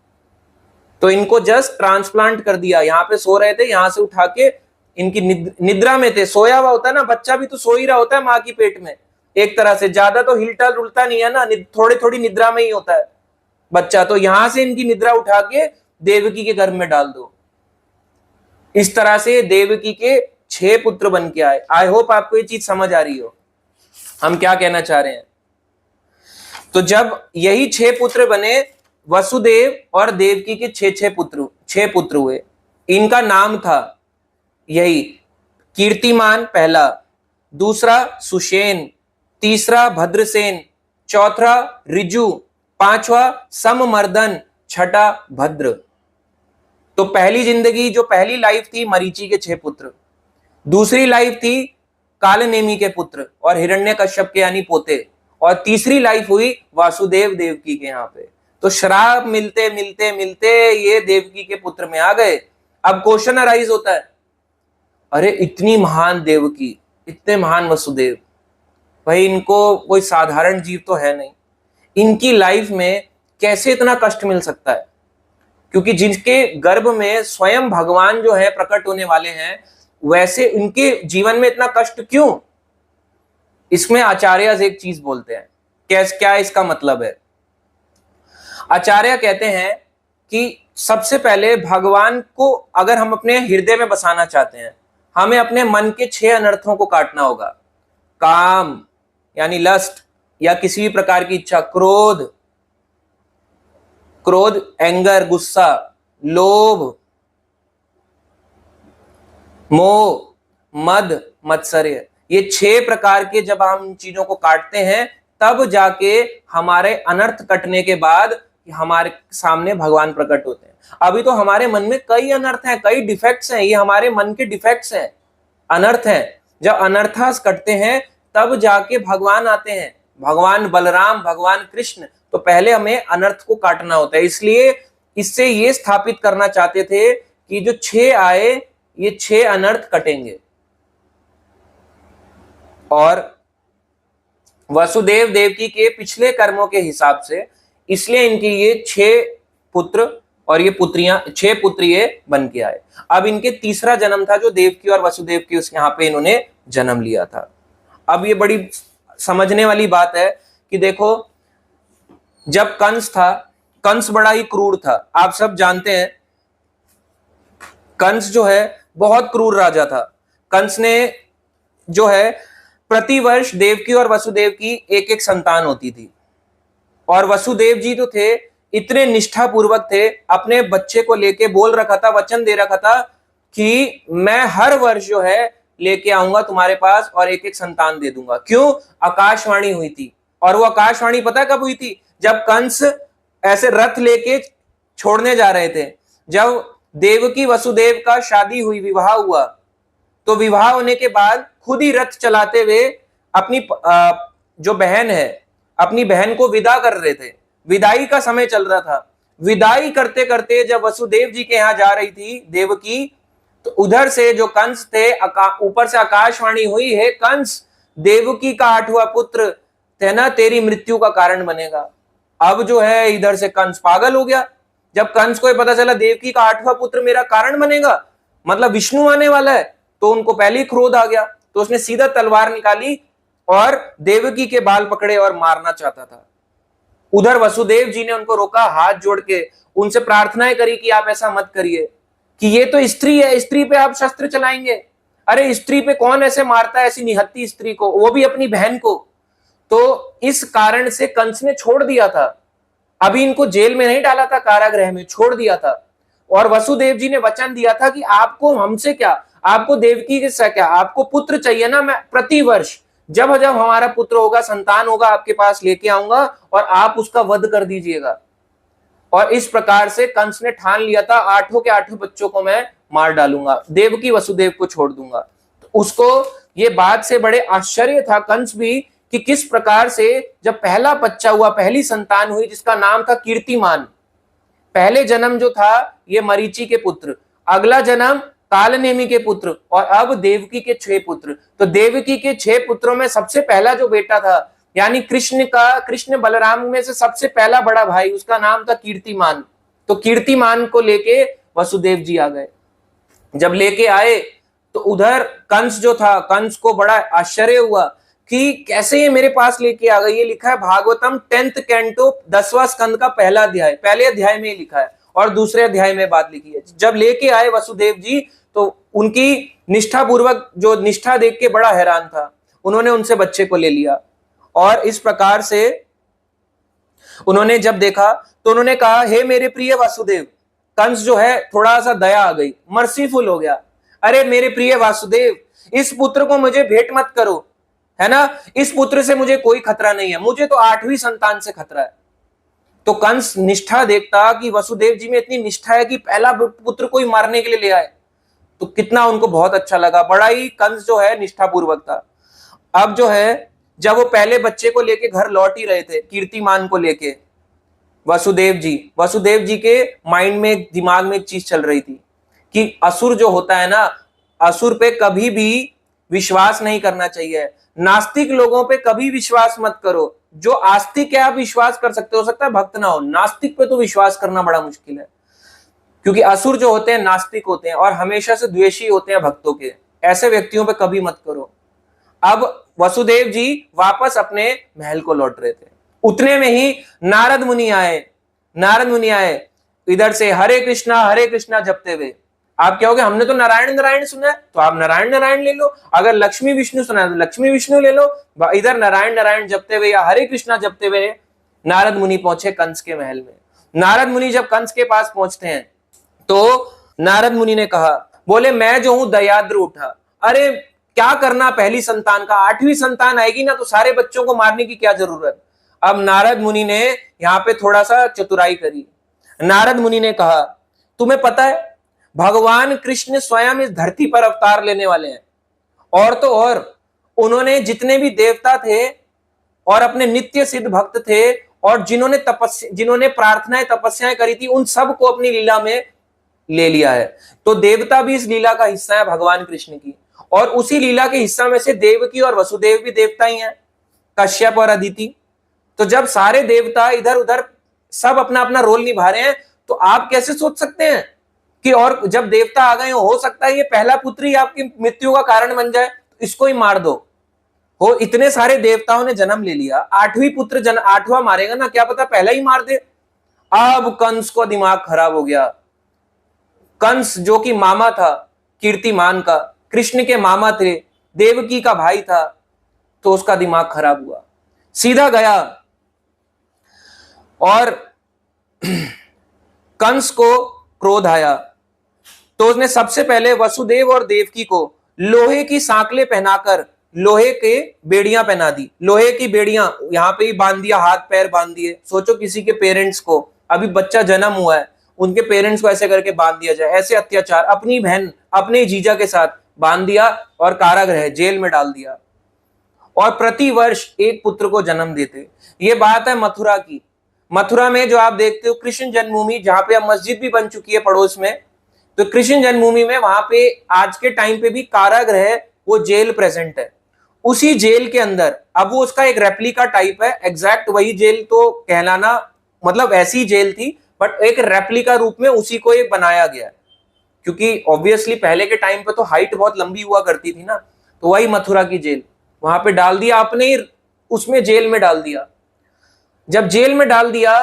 तो इनको जस्ट ट्रांसप्लांट कर दिया, यहाँ पे सो रहे थे, यहाँ से उठा के, इनकी निद्रा में थे, सोया हुआ होता है ना बच्चा, भी तो सो ही रहा होता है माँ की पेट में, एक तरह से ज्यादा तो हिलता डुलता नहीं है ना, थोड़ी थोड़ी निद्रा में ही होता है बच्चा। तो यहां से इनकी निद्रा उठा के देवकी के गर्भ में डाल दो। इस तरह से देवकी के 6 पुत्र बन के आए। आई होप आपको ये चीज समझ आ रही हो हम क्या कहना चाह रहे हैं। तो जब यही 6 पुत्र बने, वसुदेव और देवकी के 6 पुत्र हुए। इनका नाम था यही, कीर्तिमान पहला, दूसरा सुषेण, तीसरा भद्रसेन, चौथा ऋजु, 5वां सममर्दन, छठा भद्र। तो पहली जिंदगी, जो पहली लाइफ थी मरीचि के 6 पुत्र, दूसरी लाइफ थी कालनेमी के पुत्र और हिरण्यकश्यप के यानी पोते, और तीसरी लाइफ हुई वासुदेव देवकी के यहाँ पे। तो श्राप मिलते मिलते मिलते ये देवकी के पुत्र में आ गए। अब क्वेश्चन अराइज होता है, अरे इतनी महान देवकी, इतने महान वसुदेव, भाई इनको कोई साधारण जीव तो है नहीं, इनकी लाइफ में कैसे इतना कष्ट मिल सकता है? क्योंकि जिनके गर्भ में स्वयं भगवान जो है प्रकट होने वाले हैं, वैसे उनके जीवन में इतना कष्ट क्यों? इसमें आचार्य एक चीज बोलते हैं, क्या इसका मतलब है? आचार्य कहते हैं कि सबसे पहले भगवान को अगर हम अपने हृदय में बसाना चाहते हैं, हमें अपने मन के 6 अनर्थों को काटना होगा। काम यानी लस्ट या किसी भी प्रकार की इच्छा, क्रोध एंगर गुस्सा, लोभ मोह मद मत्सर्य, ये 6 प्रकार के जब हम चीजों को काटते हैं, तब जाके हमारे अनर्थ कटने के बाद कि हमारे सामने भगवान प्रकट होते हैं। अभी तो हमारे मन में कई अनर्थ हैं, कई डिफेक्ट्स हैं, ये हमारे मन के डिफेक्ट्स हैं, अनर्थ हैं। जब अनर्थास कटते हैं तब जाके भगवान आते हैं, भगवान बलराम, भगवान कृष्ण। तो पहले हमें अनर्थ को काटना होता है। इसलिए इससे ये स्थापित करना चाहते थे कि जो 6 आए, ये 6 अनर्थ कटेंगे। और वसुदेव देवकी के पिछले कर्मों के हिसाब से इसलिए इनके ये 6 पुत्र और ये पुत्रियां, 6 पुत्र ये बन के आए। अब इनके तीसरा जन्म था जो देवकी और वसुदेव की, उसके यहाँ पे इन्होंने जन्म लिया था। अब ये बड़ी समझने वाली बात है कि देखो, जब कंस था, कंस बड़ा ही क्रूर था। आप सब जानते हैं कंस जो है बहुत क्रूर राजा था। कंस ने जो है प्रतिवर्ष देवकी और वसुदेव की एक एक संतान होती थी। और वसुदेव जी जो थे इतने निष्ठा पूर्वक थे, अपने बच्चे को लेके बोल रखा था, वचन दे रखा था कि मैं हर वर्ष जो है लेके आऊंगा तुम्हारे पास और एक एक संतान दे दूंगा। क्यों? आकाशवाणी हुई थी। और वो आकाशवाणी पता कब हुई थी? जब कंस ऐसे रथ लेके छोड़ने जा रहे थे। जब देवकी वसुदेव का शादी हुई, विवाह हुआ, तो विवाह होने के बाद खुद ही रथ चलाते हुए अपनी जो बहन है, अपनी बहन को विदा कर रहे थे। विदाई का समय चल रहा था। विदाई करते करते जब वसुदेव जी के यहां जा रही थी देवकी, तो उधर से जो कंस थे, ऊपर से आकाशवाणी हुई है, कंस, देवकी का 8वां पुत्र थे ना, तेरी मृत्यु का कारण बनेगा। अब जो है इधर से कंस पागल हो गया। जब कंस को पता चला देवकी का 8वां पुत्र मेरा कारण बनेगा, मतलब विष्णु आने वाला है, तो उनको पहले ही क्रोध आ गया। तो उसने सीधा तलवार निकाली और देवकी के बाल पकड़े और मारना चाहता था। उधर वसुदेव जी ने उनको रोका, हाथ जोड़ के उनसे प्रार्थनाएं करी कि आप ऐसा मत करिए, कि ये तो स्त्री है, स्त्री पे आप शस्त्र चलाएंगे। अरे स्त्री पे कौन ऐसे मारता है, ऐसी निहत्ती स्त्री को, वो भी अपनी बहन को। तो इस कारण से कंस ने छोड़ दिया था। अभी इनको जेल में नहीं डाला था, कारागृह में छोड़ दिया था। और वसुदेव जी ने वचन दिया था कि आपको हमसे क्या, आपको देवकी के साथ क्या, आपको पुत्र चाहिए ना, मैं प्रतिवर्ष जब जब हमारा पुत्र होगा, संतान होगा, आपके पास लेके आऊंगा और आप उसका वध कर दीजिएगा। और इस प्रकार से कंस ने ठान लिया था, 8 के 8 बच्चों को मैं मार डालूंगा, देवकी वसुदेव को छोड़ दूंगा। तो उसको ये बात से बड़े आश्चर्य था कंस भी, कि किस प्रकार से जब पहला बच्चा हुआ, पहली संतान हुई जिसका नाम था कीर्तिमान। पहले जन्म जो था ये मरीचि के पुत्र, अगला जन्म कालनेमि के पुत्र, और अब देवकी के 6 पुत्र। तो देवकी के 6 पुत्रों में सबसे पहला जो बेटा था, यानी कृष्ण बलराम में से सबसे पहला बड़ा भाई, उसका नाम था कीर्तिमान। तो कीर्तिमान को लेके वसुदेव जी आ गए। जब लेके आए तो उधर कंस जो था, कंस को बड़ा आश्चर्य हुआ कि कैसे ये मेरे पास लेके आ गए। ये लिखा है भागवतम 10th कैंटो 10वां स्कंद का पहला अध्याय, पहले अध्याय में लिखा है और दूसरे अध्याय में बात लिखी है। जब लेके आए वसुदेव जी तो उनकी निष्ठा पूर्वक, जो निष्ठा देख के बड़ा हैरान था, उन्होंने उनसे बच्चे को ले लिया। और इस प्रकार से उन्होंने जब देखा तो उन्होंने कहा, हे मेरे प्रिय वासुदेव। कंस जो है थोड़ा सा दया आ गई, मर्सीफुल हो गया। अरे मेरे प्रिय वासुदेव, इस पुत्र को मुझे भेंट मत करो, है ना, इस पुत्र से मुझे कोई खतरा नहीं है, मुझे तो 8वीं संतान से खतरा है। तो कंस निष्ठा देखता कि वसुदेव जी में इतनी निष्ठा है कि पहला पुत्र कोई मारने के लिए ले आए, तो कितना उनको बहुत अच्छा लगा। बड़ा ही कंस जो है निष्ठा पूर्वक था। अब जो है जब वो पहले बच्चे को लेके घर लौट ही रहे थे, कीर्तिमान को लेके, वसुदेव जी के माइंड में, दिमाग में एक चीज चल रही थी कि असुर जो होता है ना, असुर पे कभी भी विश्वास नहीं करना चाहिए। नास्तिक लोगों पे कभी विश्वास मत करो। जो आस्तिक है आप विश्वास कर सकते हो सकता है भक्त ना हो, नास्तिक पे तो विश्वास करना बड़ा मुश्किल है। क्योंकि असुर जो होते हैं नास्तिक होते हैं और हमेशा से द्वेषी होते हैं भक्तों के। ऐसे व्यक्तियों पे कभी मत करो। अब वसुदेव जी वापस अपने महल को लौट रहे थे, उतने में ही नारद मुनि आए इधर से हरे कृष्णा जपते हुए। आप क्या होगे, हमने तो नारायण नारायण सुना है, तो आप नारायण नारायण ले लो। अगर लक्ष्मी विष्णु सुना है तो लक्ष्मी विष्णु ले लो। इधर नारायण नारायण जपते हुए या हरे कृष्णा जपते हुए नारद मुनि पहुंचे कंस के महल में। नारद मुनि जब कंस के पास पहुंचते हैं तो नारद मुनि ने कहा, बोले मैं जो हूं दयाद्र उठा। अरे क्या करना पहली संतान का, 8वीं संतान आएगी ना तो सारे बच्चों को मारने की क्या जरूरत। अब नारद मुनि ने यहाँ पे थोड़ा सा चतुराई करी। नारद मुनि ने कहा, तुम्हें पता है भगवान कृष्ण स्वयं इस धरती पर अवतार लेने वाले हैं, और तो और उन्होंने जितने भी देवता थे और अपने नित्य सिद्ध भक्त थे और जिन्होंने प्रार्थनाएं तपस्याएं करी थी, उन सब को अपनी लीला में ले लिया है। तो देवता भी इस लीला का हिस्सा है भगवान कृष्ण की, और उसी लीला के हिस्सा में से देवकी और वसुदेव भी देवता ही हैं, कश्यप और अदिति। तो जब सारे देवता इधर उधर सब अपना अपना रोल निभा रहे हैं, तो आप कैसे सोच सकते हैं कि और जब देवता आ गए हो सकता है ये पहला पुत्र ही आपकी मृत्यु का कारण बन जाए, तो इसको ही मार दो। हो इतने सारे देवताओं ने जन्म ले लिया, आठवीं पुत्र आठवां मारेगा ना, क्या पता पहला ही मार दे। अब कंस को दिमाग खराब हो गया। कंस जो कि मामा था कीर्तिमान का, कृष्ण के मामा थे, देवकी का भाई था, तो उसका दिमाग खराब हुआ। सीधा गया और कंस को क्रोध आया, तो उसने सबसे पहले वसुदेव और देवकी को लोहे की सांकलें पहनाकर लोहे के बेड़ियां पहना दी। लोहे की बेड़ियां यहां पे ही बांध दिया, हाथ पैर बांध दिए। सोचो किसी के पेरेंट्स को, अभी बच्चा जन्म हुआ है, उनके पेरेंट्स को ऐसे करके बांध दिया जाए, ऐसे अत्याचार अपनी बहन अपने जीजा के साथ बांध दिया और कारागृह जेल में डाल दिया। और प्रति वर्ष एक पुत्र को जन्म देते। ये बात है मथुरा की। मथुरा में जो आप देखते हो कृष्ण जन्मभूमि, जहां पे अब मस्जिद भी बन चुकी है पड़ोस में, तो कृष्ण जन्मभूमि में वहां पे आज के टाइम पे भी कारागृह, वो जेल प्रेजेंट है। उसी जेल के अंदर, अब वो उसका एक रेप्लिका टाइप है, एग्जैक्ट वही जेल तो कहलाना, मतलब ऐसी जेल थी, बट एक रेप्लिका रूप में उसी को एक बनाया गया, क्योंकि ऑब्वियसली पहले के टाइम पे तो हाइट बहुत लंबी हुआ करती थी ना, तो वही मथुरा की जेल वहां पे डाल दिया, आपने ही उसमें जेल में डाल दिया। जब जेल में डाल दिया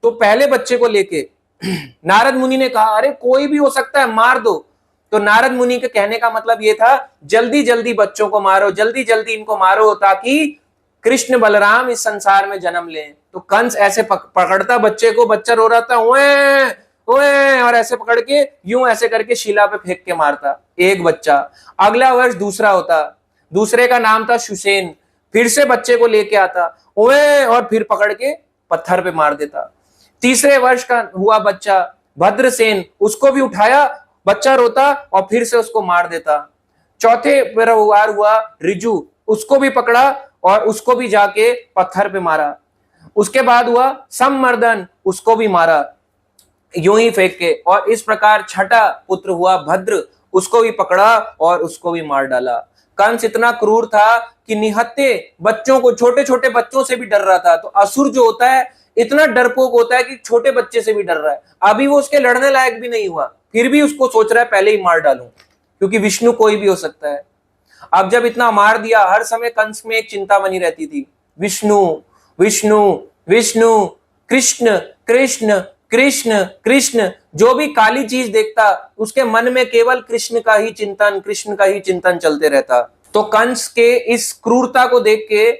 तो पहले बच्चे को लेके नारद मुनि ने कहा, अरे कोई भी हो सकता है, मार दो। तो नारद मुनि के कहने का मतलब ये था, जल्दी जल्दी बच्चों को मारो, जल्दी जल्दी इनको मारो, ताकि कृष्ण बलराम इस संसार में जन्म लें। तो कंस ऐसे पकड़ता बच्चे को, बच्चा रो रहा था, ओए ओए, और ऐसे पकड़ के यूं ऐसे करके शिला पे फेंक के मारता एक बच्चा। अगला वर्ष दूसरा होता, दूसरे का नाम था सुसेन, फिर से बच्चे को लेके आता, ओए, और फिर पकड़ के पत्थर पे मार देता। तीसरे वर्ष का हुआ बच्चा भद्रसेन, उसको भी उठाया, बच्चा रोता और फिर से उसको मार देता। चौथे बार हुआ रिजु, उसको भी पकड़ा और उसको भी जाके पत्थर पे मारा। उसके बाद हुआ संमर्दन, उसको भी मारा यूं ही फेंक के। और इस प्रकार छठा पुत्र हुआ भद्र, उसको भी पकड़ा और उसको भी मार डाला। कंस इतना क्रूर था कि निहत्थे बच्चों को, छोटे छोटे बच्चों से भी डर रहा था। तो असुर जो होता है इतना डरपोक होता है कि छोटे बच्चे से भी डर रहा है। अभी वो उसके लड़ने लायक भी नहीं हुआ, फिर भी उसको सोच रहा है पहले ही मार डालूं, क्योंकि विष्णु कोई भी हो सकता है। अब जब इतना मार दिया, हर समय कंस में एक चिंता बनी रहती थी, विष्णु विष्णु विष्णु, कृष्ण कृष्ण कृष्ण कृष्ण। जो भी काली चीज देखता उसके मन में केवल कृष्ण का ही चिंतन, कृष्ण का ही चिंतन चलते रहता। तो कंस के इस क्रूरता को देख के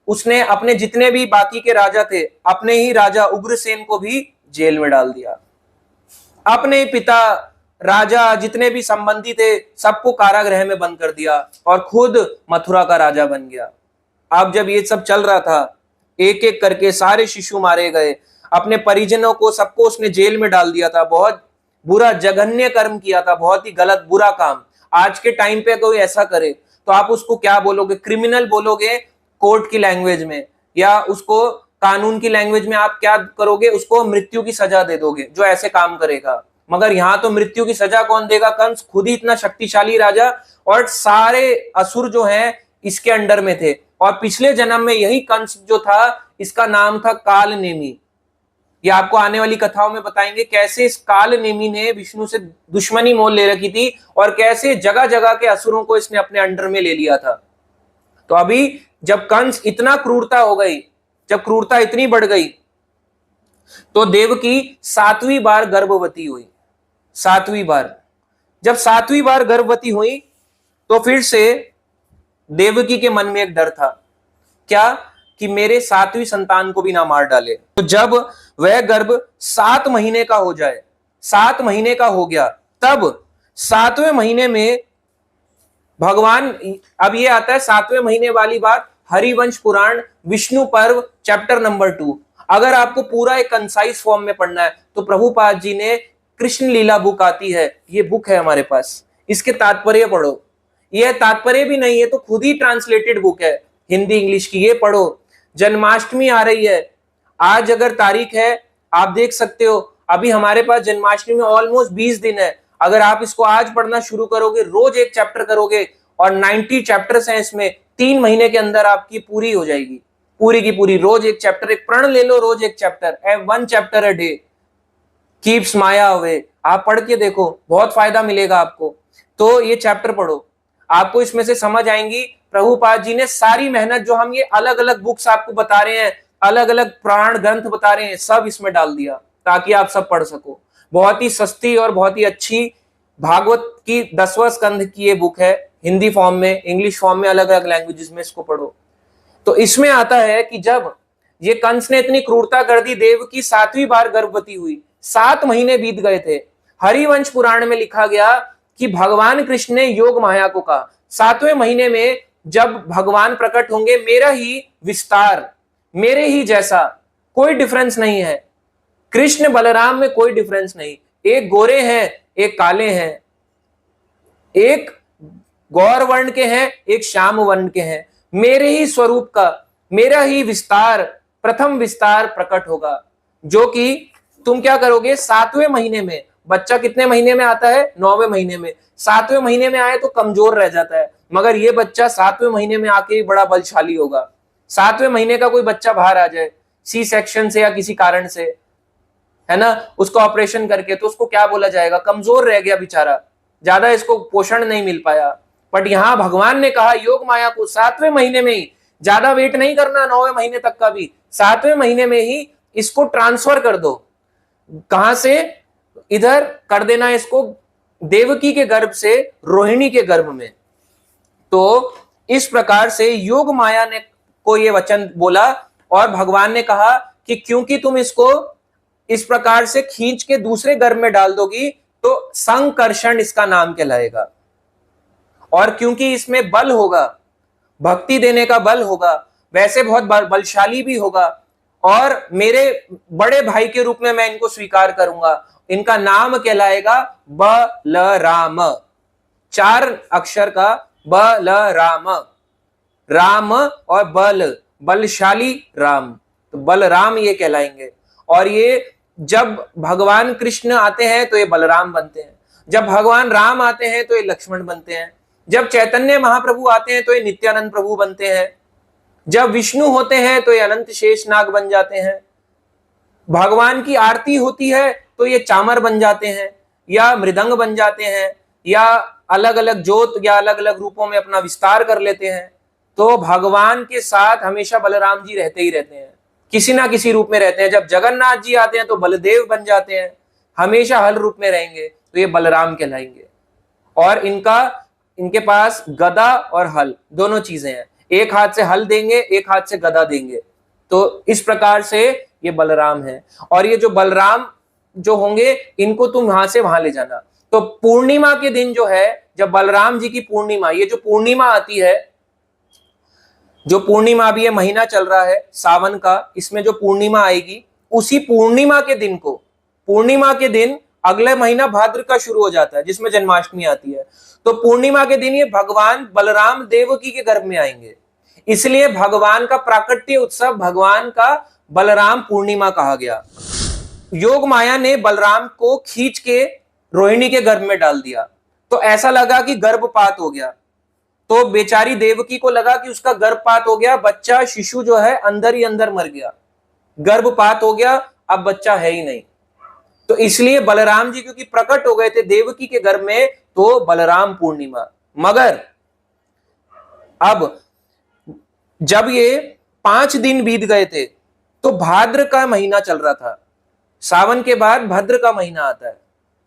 उसने अपने जितने भी बाकी के राजा थे, अपने ही राजा उग्रसेन को भी जेल में डाल दिया। अपने पिता राजा जितने भी संबंधी थे सबको कारागृह में बंद कर दिया और खुद मथुरा का राजा बन गया। अब जब ये सब चल रहा था, एक एक करके सारे शिशु मारे गए, अपने परिजनों को सबको उसने जेल में डाल दिया था। बहुत बुरा जघन्य कर्म किया था, बहुत ही गलत बुरा काम। आज के टाइम पे कोई ऐसा करे तो आप उसको क्या बोलोगे? क्रिमिनल बोलोगे कोर्ट की लैंग्वेज में, या उसको कानून की लैंग्वेज में आप क्या करोगे? उसको मृत्यु की सजा दे दोगे जो ऐसे काम करेगा। मगर यहां तो मृत्यु की सजा कौन देगा? कंस खुद ही इतना शक्तिशाली राजा, और सारे असुर जो हैं इसके अंडर में थे। और पिछले जन्म में यही कंस जो था, इसका नाम था काल नेमी। ये आपको आने वाली कथाओं में बताएंगे कैसे इस काल नेमी ने विष्णु से दुश्मनी मोल ले रखी थी और कैसे जगह जगह के असुरों को इसने अपने अंडर में ले लिया था। तो अभी जब कंस इतना क्रूरता हो गई, जब क्रूरता इतनी बढ़ गई, तो देवकी 7वीं बार गर्भवती हुई। 7वीं बार, जब 7वीं बार गर्भवती हुई तो फिर से देवकी के मन में एक डर था, क्या? कि मेरे 7वीं संतान को भी ना मार डाले। तो जब वह गर्भ 7 महीने का हो जाए, 7 महीने का हो गया, तब 7वें महीने में भगवान, अब ये आता है 7वें महीने वाली बात हरिवंश पुराण विष्णु पर्व चैप्टर नंबर 2। अगर आपको पूरा एक कंसाइज फॉर्म में पढ़ना है तो प्रभुपाद जी ने कृष्ण लीला बुक आती है, ये बुक है हमारे पास, इसके तात्पर्य पढ़ो। यह तात्पर्य भी नहीं है तो खुद ही ट्रांसलेटेड बुक है हिंदी इंग्लिश की, ये पढ़ो। जन्माष्टमी आ रही है, आज अगर तारीख है आप देख सकते हो, अभी हमारे पास जन्माष्टमी में ऑलमोस्ट 20 दिन है। अगर आप इसको आज पढ़ना शुरू करोगे, रोज एक चैप्टर करोगे, और 90 चैप्टर्स हैं इसमें, 3 महीने के अंदर आपकी पूरी हो जाएगी, पूरी की पूरी। रोज एक चैप्टर, एक प्रण ले लो, रोज एक chapter, 1 chapter a day keeps Maya away. आप पढ़ के देखो, बहुत फायदा मिलेगा आपको। तो ये चैप्टर पढ़ो, आपको इसमें से समझ आएंगी। प्रभुपाद जी ने सारी मेहनत, जो हम ये अलग अलग बुक्स आपको बता रहे हैं, अलग अलग पुराण ग्रंथ बता रहे हैं, सब इसमें डाल दिया ताकि आप सब पढ़ सको। बहुत ही सस्ती और बहुत ही अच्छी भागवत की 10वां स्कंध की ये बुक है, हिंदी फॉर्म में, इंग्लिश फॉर्म में, अलग अलग लैंग्वेजेस में इसको पढ़ो। तो इसमें आता है कि जब ये कंस ने इतनी क्रूरता कर दी, देवकी 7वीं बार गर्भवती हुई, 7 महीने बीत गए थे। हरिवंश पुराण में लिखा गया कि भगवान कृष्ण ने योग माया को कहा, 7वें महीने में जब भगवान प्रकट होंगे, मेरा ही विस्तार, मेरे ही जैसा, कोई डिफरेंस नहीं है। कृष्ण बलराम में कोई डिफरेंस नहीं, एक गोरे हैं, एक काले हैं, एक गौर वर्ण के हैं, एक श्याम वर्ण के हैं। मेरे ही स्वरूप का, मेरा ही विस्तार, प्रथम विस्तार प्रकट होगा, जो कि तुम क्या करोगे, 7वें महीने में। बच्चा कितने महीने में आता है, 9वें महीने में। 7वें महीने में आए तो कमजोर रह जाता है, मगर ये बच्चा 7वें महीने में आके ही बड़ा बलशाली होगा। 7वें महीने का कोई बच्चा बाहर आ जाए सी सेक्शन से या किसी कारण से, है ना, उसको ऑपरेशन करके, तो उसको क्या बोला जाएगा, कमजोर रह गया बेचारा, ज्यादा इसको पोषण नहीं मिल पाया। बट यहां भगवान ने कहा योग माया को 7वें महीने में ही, ज्यादा वेट नहीं करना 9वें महीने तक का भी, 7वें महीने में ही इसको ट्रांसफर कर दो। कहां से, इधर कर देना इसको, देवकी के गर्भ से रोहिणी के गर्भ में। तो इस प्रकार से योग माया ने को ये वचन बोला, और भगवान ने कहा कि क्योंकि तुम इसको इस प्रकार से खींच के दूसरे गर्भ में डाल दोगी तो संकर्षण इसका नाम कहलाएगा। और क्योंकि इसमें बल होगा, भक्ति देने का बल होगा, वैसे बहुत बलशाली भी होगा, और मेरे बड़े भाई के रूप में मैं इनको स्वीकार करूंगा। इनका नाम कहलाएगा बलराम, 4 अक्षर का बलराम, राम और बल, बलशाली राम, तो बलराम ये कहलाएंगे। और ये जब भगवान कृष्ण आते हैं तो ये बलराम बनते हैं, जब भगवान राम आते हैं तो ये लक्ष्मण बनते हैं, जब चैतन्य महाप्रभु आते हैं तो ये नित्यानंद प्रभु बनते हैं, जब विष्णु होते हैं तो ये अनंत शेषनाग बन जाते हैं, भगवान की आरती होती है तो ये चामर बन जाते हैं, या मृदंग बन जाते हैं, या अलग अलग जोत या अलग अलग रूपों में अपना विस्तार कर लेते हैं। तो भगवान के साथ हमेशा बलराम जी रहते ही रहते हैं, किसी ना किसी रूप में रहते हैं। जब जगन्नाथ जी आते हैं तो बलदेव बन जाते हैं, हमेशा हल रूप में रहेंगे, तो ये बलराम कहलाएंगे। और इनके पास गदा और हल दोनों चीजें हैं, एक हाथ से हल देंगे, एक हाथ से गदा देंगे। तो इस प्रकार से ये बलराम है। और ये जो बलराम जो होंगे, इनको तुम यहां से वहां ले जाना। तो पूर्णिमा के दिन जो है, जब बलराम जी की पूर्णिमा, ये जो पूर्णिमा आती है, जो पूर्णिमा अभी ये महीना चल रहा है सावन का, इसमें जो पूर्णिमा आएगी, उसी पूर्णिमा के दिन को, पूर्णिमा के दिन अगले महीना भाद्र का शुरू हो जाता है जिसमें जन्माष्टमी आती है। तो पूर्णिमा के दिन ये भगवान बलराम देवकी के गर्भ में आएंगे, इसलिए भगवान का प्राकट्य उत्सव, भगवान का बलराम पूर्णिमा कहा गया। योग माया ने बलराम को खींच के रोहिणी के गर्भ में डाल दिया, तो ऐसा लगा कि गर्भपात हो गया। तो बेचारी देवकी को लगा कि उसका गर्भपात हो गया, बच्चा शिशु जो है अंदर ही अंदर मर गया, गर्भपात हो गया, अब बच्चा है ही नहीं। तो इसलिए बलराम जी क्योंकि प्रकट हो गए थे देवकी के गर्भ में, तो बलराम पूर्णिमा। मगर अब जब ये 5 दिन बीत गए थे तो भाद्र का महीना चल रहा था। सावन के बाद भाद्र का महीना आता है,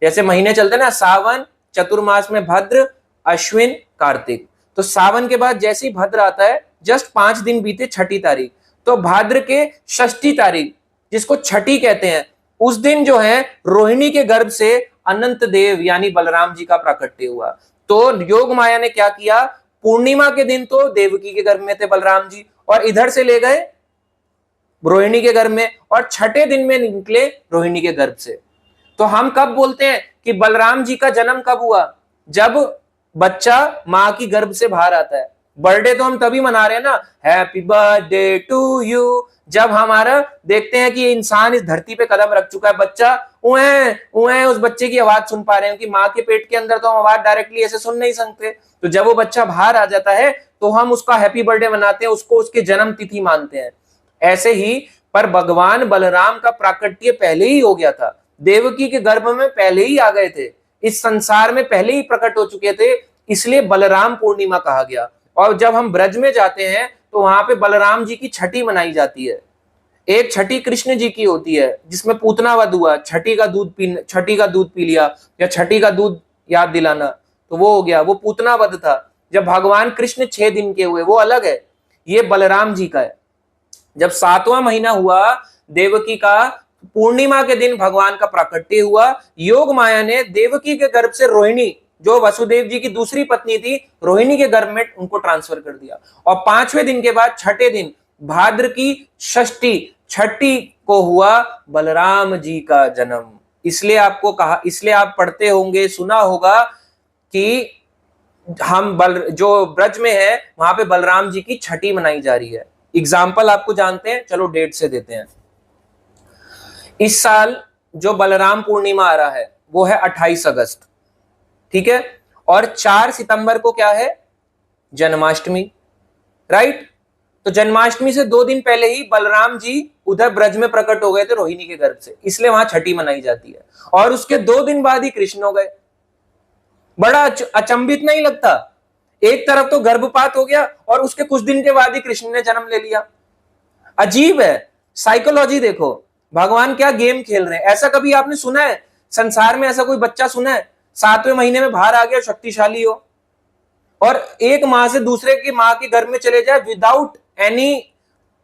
जैसे महीने चलते हैं ना, सावन, चतुर्मास में भद्र, अश्विन, कार्तिक। तो सावन के बाद जैसे ही भाद्र आता है, जस्ट 5 दिन बीते, 6ठी तारीख, तो भाद्र के 6ठी तारीख, जिसको छठी कहते हैं, उस दिन जो है रोहिणी के गर्भ से अनंत देव यानी बलराम जी का प्राकट्य हुआ। तो योग माया ने क्या किया, पूर्णिमा के दिन तो देवकी के गर्भ में थे बलराम जी, और इधर से ले गए रोहिणी के गर्भ में, और छठे दिन में निकले रोहिणी के गर्भ से। तो हम कब बोलते हैं कि बलराम जी का जन्म कब हुआ? जब बच्चा मां की गर्भ से बाहर आता है। बर्थडे तो हम तभी मना रहे हैं ना, हैप्पी बर्थडे टू यू, जब हमारा देखते हैं कि इंसान इस धरती पे कदम रख चुका है, बच्चा उए उस बच्चे की आवाज सुन पा रहे हैं, कि माँ के पेट के अंदर तो हम आवाज डायरेक्टली ऐसे सुन नहीं सकते। तो जब वो बच्चा बाहर आ जाता है तो हम उसका हैप्पी बर्थडे मनाते हैं, उसको उसके जन्म तिथि मानते हैं। ऐसे ही पर भगवान बलराम का प्राकट्य पहले ही हो गया था, देवकी के गर्भ में पहले ही आ गए थे, इस संसार में पहले ही प्रकट हो चुके थे, इसलिए बलराम पूर्णिमा कहा गया। और जब हम ब्रज में जाते हैं तो वहां पे बलराम जी की छठी मनाई जाती है। एक छठी कृष्ण जी की होती है जिसमें पूतना वध हुआ, छठी का दूध पी लिया, या छठी का दूध याद दिलाना, तो वो हो गया, वो पूतना वध था। जब भगवान कृष्ण 6 दिन के हुए वो अलग है, ये बलराम जी का है। जब 7वां महीना हुआ देवकी का, पूर्णिमा के दिन भगवान का प्राकट्य हुआ, योग माया ने देवकी के गर्भ से रोहिणी, जो वसुदेव जी की दूसरी पत्नी थी, रोहिणी के गर्भ में उनको ट्रांसफर कर दिया। और 5वें दिन के बाद छठे दिन भाद्र की षष्ठी, छठी को हुआ बलराम जी का जन्म। इसलिए आपको कहा, इसलिए आप पढ़ते होंगे, सुना होगा कि हम जो ब्रज में है वहां पे बलराम जी की छठी मनाई जा रही है। एग्जाम्पल आपको जानते हैं, चलो डेट से देते हैं। इस साल जो बलराम पूर्णिमा आ रहा है वो है 28 अगस्त, ठीक है, और 4 सितंबर को क्या है? जन्माष्टमी, राइट। तो जन्माष्टमी से 2 दिन पहले ही बलराम जी उधर ब्रज में प्रकट हो गए थे रोहिणी के गर्भ से, इसलिए वहां छठी मनाई जाती है। और उसके 2 दिन बाद ही कृष्ण हो गए। बड़ा अचंभित नहीं लगता? एक तरफ तो गर्भपात हो गया और उसके कुछ दिन के बाद ही कृष्ण ने जन्म ले लिया। अजीब है, साइकोलॉजी देखो, भगवान क्या गेम खेल रहे हैं। ऐसा कभी आपने सुना है संसार में, ऐसा कोई बच्चा सुना है 7वें महीने में बाहर आ गया, शक्तिशाली हो, और एक मां से दूसरे की मां के घर में चले जाए विदाउट एनी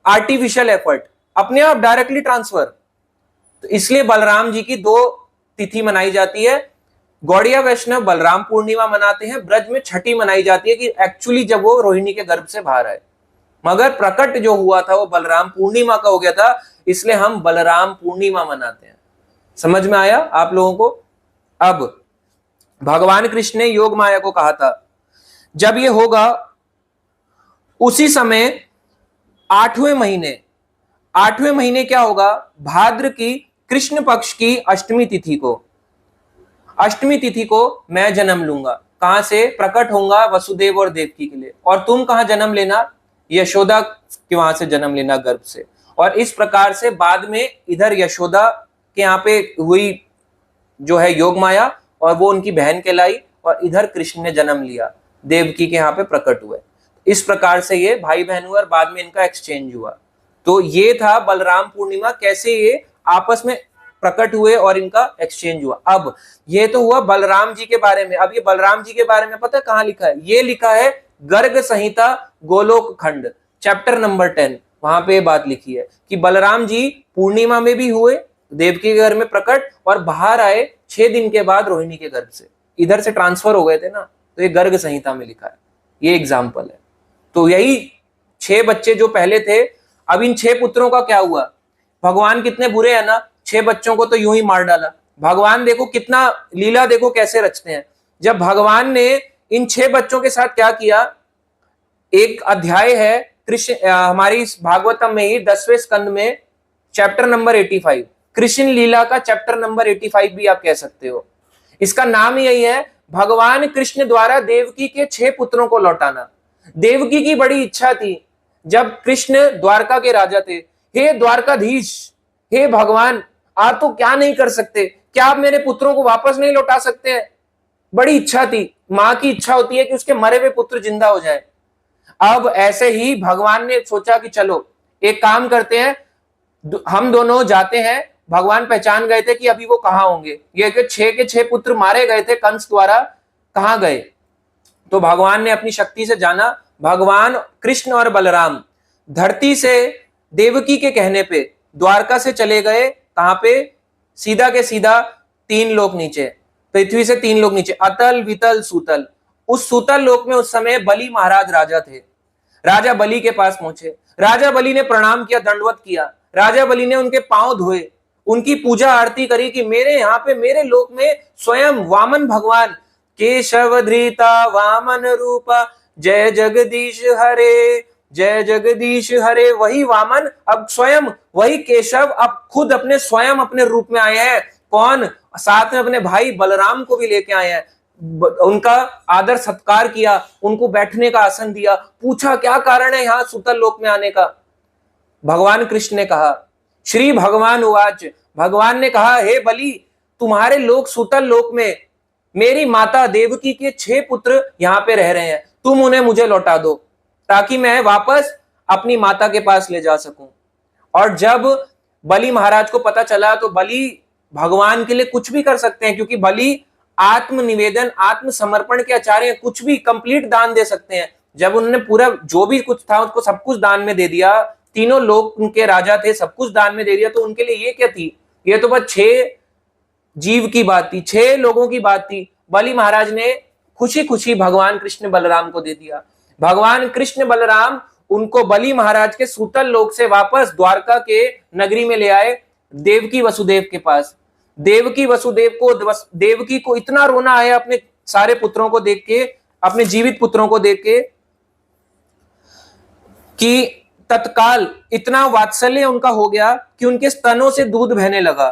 आर्टिफिशियल एफर्ट, अपने आप डायरेक्टली ट्रांसफर। तो इसलिए बलराम जी की 2 तिथि मनाई जाती है। गौड़िया वैष्णव बलराम पूर्णिमा मनाते हैं, ब्रज में छठी मनाई जाती है कि एक्चुअली जब वो रोहिणी के गर्भ से बाहर आए, मगर प्रकट जो हुआ था वो बलराम पूर्णिमा का हो गया था, इसलिए हम बलराम पूर्णिमा मनाते हैं। समझ में आया आप लोगों को? अब भगवान कृष्ण ने योग माया को कहा था जब ये होगा उसी समय 8वें महीने क्या होगा? भाद्र की कृष्ण पक्ष की अष्टमी तिथि को मैं जन्म लूंगा। कहां से? प्रकट होऊंगा वसुदेव और देवकी के लिए। और तुम कहां जन्म लेना? यशोदा के वहां से जन्म लेना, गर्भ से। और इस प्रकार से बाद में इधर यशोदा के यहाँ पे हुई जो है योग माया, और वो उनकी बहन कहलाई, और इधर कृष्ण ने जन्म लिया, देवकी के यहाँ पे प्रकट हुए। इस प्रकार से ये भाई बहन हुए और बाद में इनका एक्सचेंज हुआ। तो ये था बलराम पूर्णिमा, कैसे ये आपस में प्रकट हुए और इनका एक्सचेंज हुआ। अब ये तो हुआ बलराम जी के बारे में। अब ये बलराम जी के बारे में पता है कहाँ लिखा है? ये लिखा है गर्ग संहिता गोलोक खंड, चैप्टर नंबर 10। वहां पे बात लिखी है कि बलराम जी पूर्णिमा में भी हुए, देवकी के घर में प्रकट, और बाहर आए 6 दिन के बाद रोहिणी के गर्भ से, इधर से ट्रांसफर हो गए थे ना, तो ये गर्ग संहिता में लिखा है। ये एग्जाम्पल है। तो यही 6 बच्चे जो पहले थे, अब इन 6 पुत्रों का क्या हुआ? भगवान कितने बुरे हैं ना, 6 बच्चों को तो यूं ही मार डाला। भगवान देखो कितना लीला, देखो कैसे रचते हैं। जब भगवान ने इन 6 बच्चों के साथ क्या किया, एक अध्याय है कृष्ण हमारी भागवतम में ही 10वें स्कंद में, चैप्टर नंबर 85, कृष्ण लीला का चैप्टर नंबर 85 भी आप कह सकते हो। इसका नाम ही यही है, भगवान कृष्ण द्वारा देवकी के 6 पुत्रों को लौटाना। देवकी की बड़ी इच्छा थी, जब कृष्ण द्वारका के राजा थे, हे द्वारकाधीश, हे भगवान, आप तो क्या नहीं कर सकते? क्या आप मेरे पुत्रों को वापस नहीं लौटा सकते हैं? बड़ी इच्छा थी। मां की इच्छा होती है कि उसके मरे हुए पुत्र जिंदा हो जाए। अब ऐसे ही भगवान ने सोचा कि चलो एक काम करते हैं, हम दोनों जाते हैं। भगवान पहचान गए थे कि अभी वो कहाँ होंगे, ये कि 6 के 6 पुत्र मारे गए थे कंस द्वारा, कहाँ गए? तो भगवान ने अपनी शक्ति से जाना। भगवान कृष्ण और बलराम धरती से देवकी के कहने पे द्वारका से चले गए, कहां पे? सीधा के सीधा 3 लोक नीचे, पृथ्वी से 3 लोक नीचे, अतल वितल सूतल। उस सूतल लोक में उस समय बलि महाराज राजा थे। राजा बलि के पास पहुंचे, राजा बलि ने प्रणाम किया, दंडवत किया, राजा बलि ने उनके पांव धोए, उनकी पूजा आरती करी कि मेरे यहाँ पे मेरे लोक में स्वयं वामन भगवान, केशव धृता वामन रूपा जय जगदीश हरे, जय जगदीश हरे, वही वामन अब स्वयं, वही केशव अब खुद अपने स्वयं अपने रूप में आए हैं। कौन? साथ में अपने भाई बलराम को भी लेके आए हैं। उनका आदर सत्कार किया, उनको बैठने का आसन दिया, पूछा क्या कारण है यहाँ सुतल लोक में आने का। भगवान कृष्ण ने कहा, श्री भगवान उवाच, भगवान ने कहा, हे बलि, तुम्हारे लोग सुतल लोक में मेरी माता देवकी के 6 पुत्र यहाँ पे रह रहे हैं, तुम उन्हें मुझे लौटा दो ताकि मैं वापस अपनी माता के पास ले जा सकूं। और जब बलि महाराज को पता चला तो बलि भगवान के लिए कुछ भी कर सकते हैं, क्योंकि बलि आत्मनिवेदन आत्मसमर्पण के आचार्य हैं, कुछ भी कंप्लीट दान दे सकते हैं। जब उन्होंने पूरा जो भी कुछ था उसको सब कुछ दान में दे दिया, तीनों लोग उनके राजा थे, सब कुछ दान में दे दिया, तो उनके लिए ये क्या थी? ये तो बस 6 जीव की बात थी, 6 लोगों की बात थी। बलि महाराज ने खुशी खुशी भगवान कृष्ण बलराम को दे दिया। भगवान कृष्ण बलराम उनको बलि महाराज के सूतल लोक से वापस द्वारका के नगरी में ले आए, देवकी वसुदेव के पास। देवकी को इतना रोना आया अपने सारे पुत्रों को देख के, अपने जीवित पुत्रों को देख के, कि तत्काल इतना वात्सल्य उनका हो गया कि उनके स्तनों से दूध बहने लगा।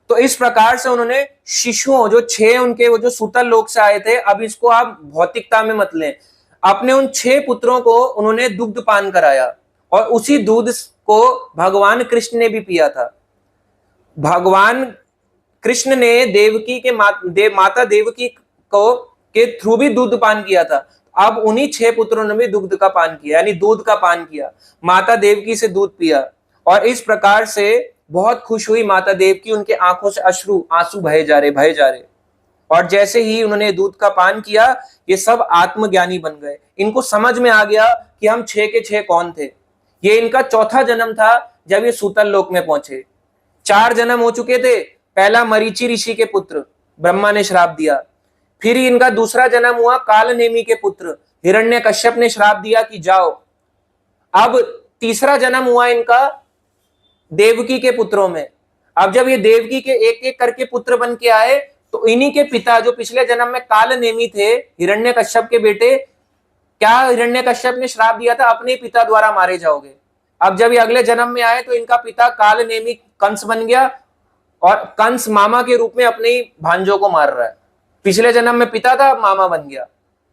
तो इस प्रकार से उन्होंने शिशुओं, जो 6 उनके वो जो सूतल लोक से आए थे, अब इसको आप भौतिकता में मत लें, अपने उन 6 पुत्रों को उन्होंने दुग्ध पान कराया और उसी दूध को भगवान कृष्ण ने भी पिया था। भगवान कृष्ण ने देवकी के माता देवकी को के थ्रू भी दूध पान किया था। अब उन्हीं 6 पुत्रों ने भी दुग्ध का पान किया, यानी दूध का पान किया, माता देवकी से दूध पिया। और इस प्रकार से बहुत खुश हुई माता देवकी, उनके आंखों से आंसू बहे जा रहे। और जैसे ही उन्होंने दूध का पान किया, ये सब आत्मज्ञानी बन गए। इनको समझ में आ गया कि हम 6 के 6 कौन थे। ये इनका चौथा जन्म था जब ये सूतल लोक में पहुंचे। 4 जन्म हो चुके थे। पहला मरीचि ऋषि के पुत्र, ब्रह्मा ने श्राप दिया। फिर इनका दूसरा जन्म हुआ कालनेमी के पुत्र, हिरण्यकश्यप ने श्राप दिया कि जाओ। अब तीसरा जन्म हुआ इनका देवकी के पुत्रों में। अब जब ये देवकी के एक एक करके पुत्र बन के आए, तो इन्हीं के पिता, जो पिछले जन्म में कालनेमी थे, हिरण्यकश्यप के बेटे, क्या हिरण्यकश्यप ने श्राप दिया था, अपने पिता द्वारा मारे जाओगे। अब जब ये अगले जन्म में आए तो इनका पिता कालनेमी कंस बन गया, और कंस मामा के रूप में अपने ही भांजों को मार रहा है। पिछले जन्म में पिता था, मामा बन गया।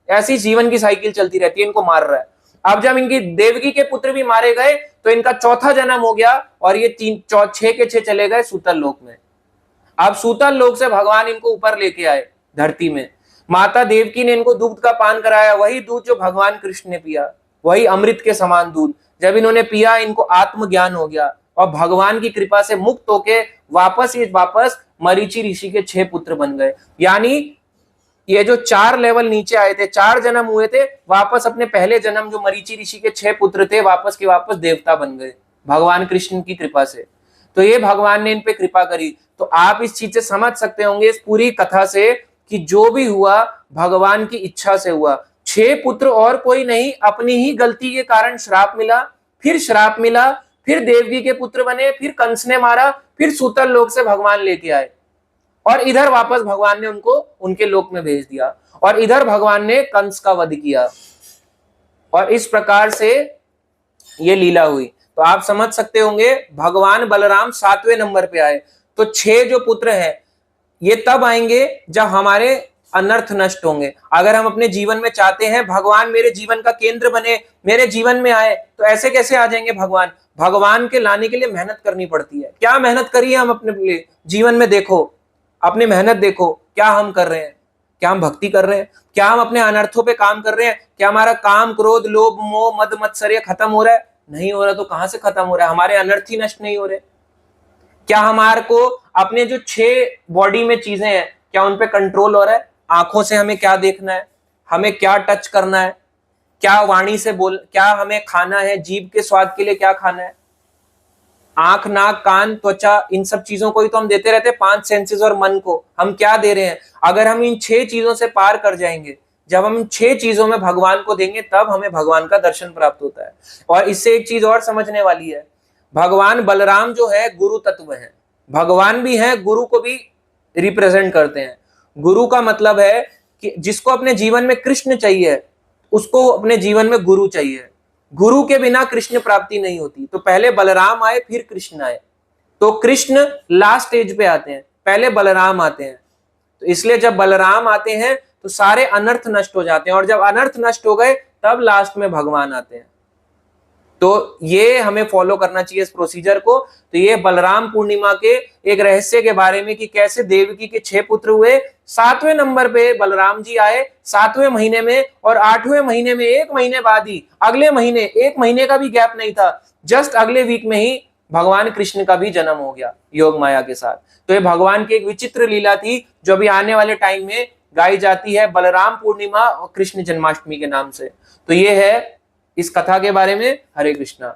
ऐसी जीवन की साइकिल चलती रहती है, इनको मार रहा है। अब जब इनकी देवकी के पुत्र भी मारे गए तो इनका चौथा जन्म हो गया, और ये 6 के 6 चले गए सूतल लोक में। अब सूतल लोक से भगवान इनको ऊपर लेके आए धरती में। माता देवकी ने इनको दूध का पान कराया, वही दूध जो भगवान कृष्ण ने पिया, वही अमृत के समान दूध। जब इन्होंने पिया, इनको आत्मज्ञान हो गया और भगवान की कृपा से मुक्त होके वापस मरीचि ऋषि के 6 पुत्र बन गए। यानी ये जो 4 लेवल नीचे आए थे, 4 जन्म हुए थे, वापस अपने पहले जन्म जो मरीचि ऋषि के 6 पुत्र थे, वापस के वापस देवता बन गए भगवान कृष्ण की कृपा से। तो ये भगवान ने इन पे कृपा करी। तो आप इस चीज से समझ सकते होंगे इस पूरी कथा से कि जो भी हुआ भगवान की इच्छा से हुआ। 6 पुत्र और कोई नहीं, अपनी ही गलती के कारण श्राप मिला, फिर श्राप मिला, फिर देवकी के पुत्र बने, फिर कंस ने मारा, फिर सूतल लोक से भगवान लेके आए, और इधर वापस भगवान ने उनको उनके लोक में भेज दिया, और इधर भगवान ने कंस का वध किया। और इस प्रकार से ये लीला हुई। तो आप समझ सकते होंगे भगवान बलराम 7वें नंबर पे आए। तो 6 जो पुत्र हैं ये तब आएंगे जब हमारे अनर्थ नष्ट होंगे। अगर हम अपने जीवन में चाहते हैं भगवान मेरे जीवन का केंद्र बने, मेरे जीवन में आए, तो ऐसे कैसे आ जाएंगे भगवान? भगवान के लाने के लिए मेहनत करनी पड़ती है। क्या मेहनत करी है हम अपने लिए जीवन में? देखो, अपनी मेहनत देखो, क्या हम कर रहे हैं? क्या हम भक्ति कर रहे हैं? क्या हम अपने अनर्थों पे काम कर रहे हैं? क्या हमारा काम, क्रोध, लोभ, मोह, मद, मत्सर्य खत्म हो रहा है? नहीं हो रहा। तो कहां से खत्म हो रहा है? हमारे अनर्थ ही नष्ट नहीं हो रहे। क्या हमारे को अपने जो 6 बॉडी में चीजें हैं, क्या उन पे कंट्रोल हो रहा है? आंखों से हमें क्या देखना है, हमें क्या टच करना है, क्या वाणी से क्या हमें खाना है, जीभ के स्वाद के लिए क्या खाना है, आंख, नाक, कान, त्वचा, इन सब चीजों को ही तो हम देते रहते हैं, 5 सेंसेस और मन को हम क्या दे रहे हैं? अगर हम इन 6 चीजों से पार कर जाएंगे, जब हम 6 चीजों में भगवान को देंगे तब हमें भगवान का दर्शन प्राप्त होता है। और इससे एक चीज और समझने वाली है, भगवान बलराम जो है गुरु तत्व है, भगवान भी है, गुरु को भी रिप्रेजेंट करते हैं। गुरु का मतलब है कि जिसको अपने जीवन में कृष्ण चाहिए उसको अपने जीवन में गुरु चाहिए। गुरु के बिना कृष्ण प्राप्ति नहीं होती। तो पहले बलराम आए फिर कृष्ण आए, तो कृष्ण लास्ट स्टेज पे आते हैं, पहले बलराम आते हैं। तो इसलिए जब बलराम आते हैं तो सारे अनर्थ नष्ट हो जाते हैं, और जब अनर्थ नष्ट हो गए तब लास्ट में भगवान आते हैं। तो ये हमें फॉलो करना चाहिए इस प्रोसीजर को। तो ये बलराम पूर्णिमा के एक रहस्य के बारे में कि कैसे देवकी के 6 पुत्र हुए, 7वें नंबर पे बलराम जी आए 7वें महीने में, और 8वें महीने में 1 महीने बाद ही अगले महीने, 1 महीने का भी गैप नहीं था, जस्ट अगले वीक में ही भगवान कृष्ण का भी जन्म हो गया योग माया के साथ। तो ये भगवान की एक विचित्र लीला थी जो अभी आने वाले टाइम में गाई जाती है, बलराम पूर्णिमा और कृष्ण जन्माष्टमी के नाम से। तो ये है इस कथा के बारे में। हरे कृष्णा।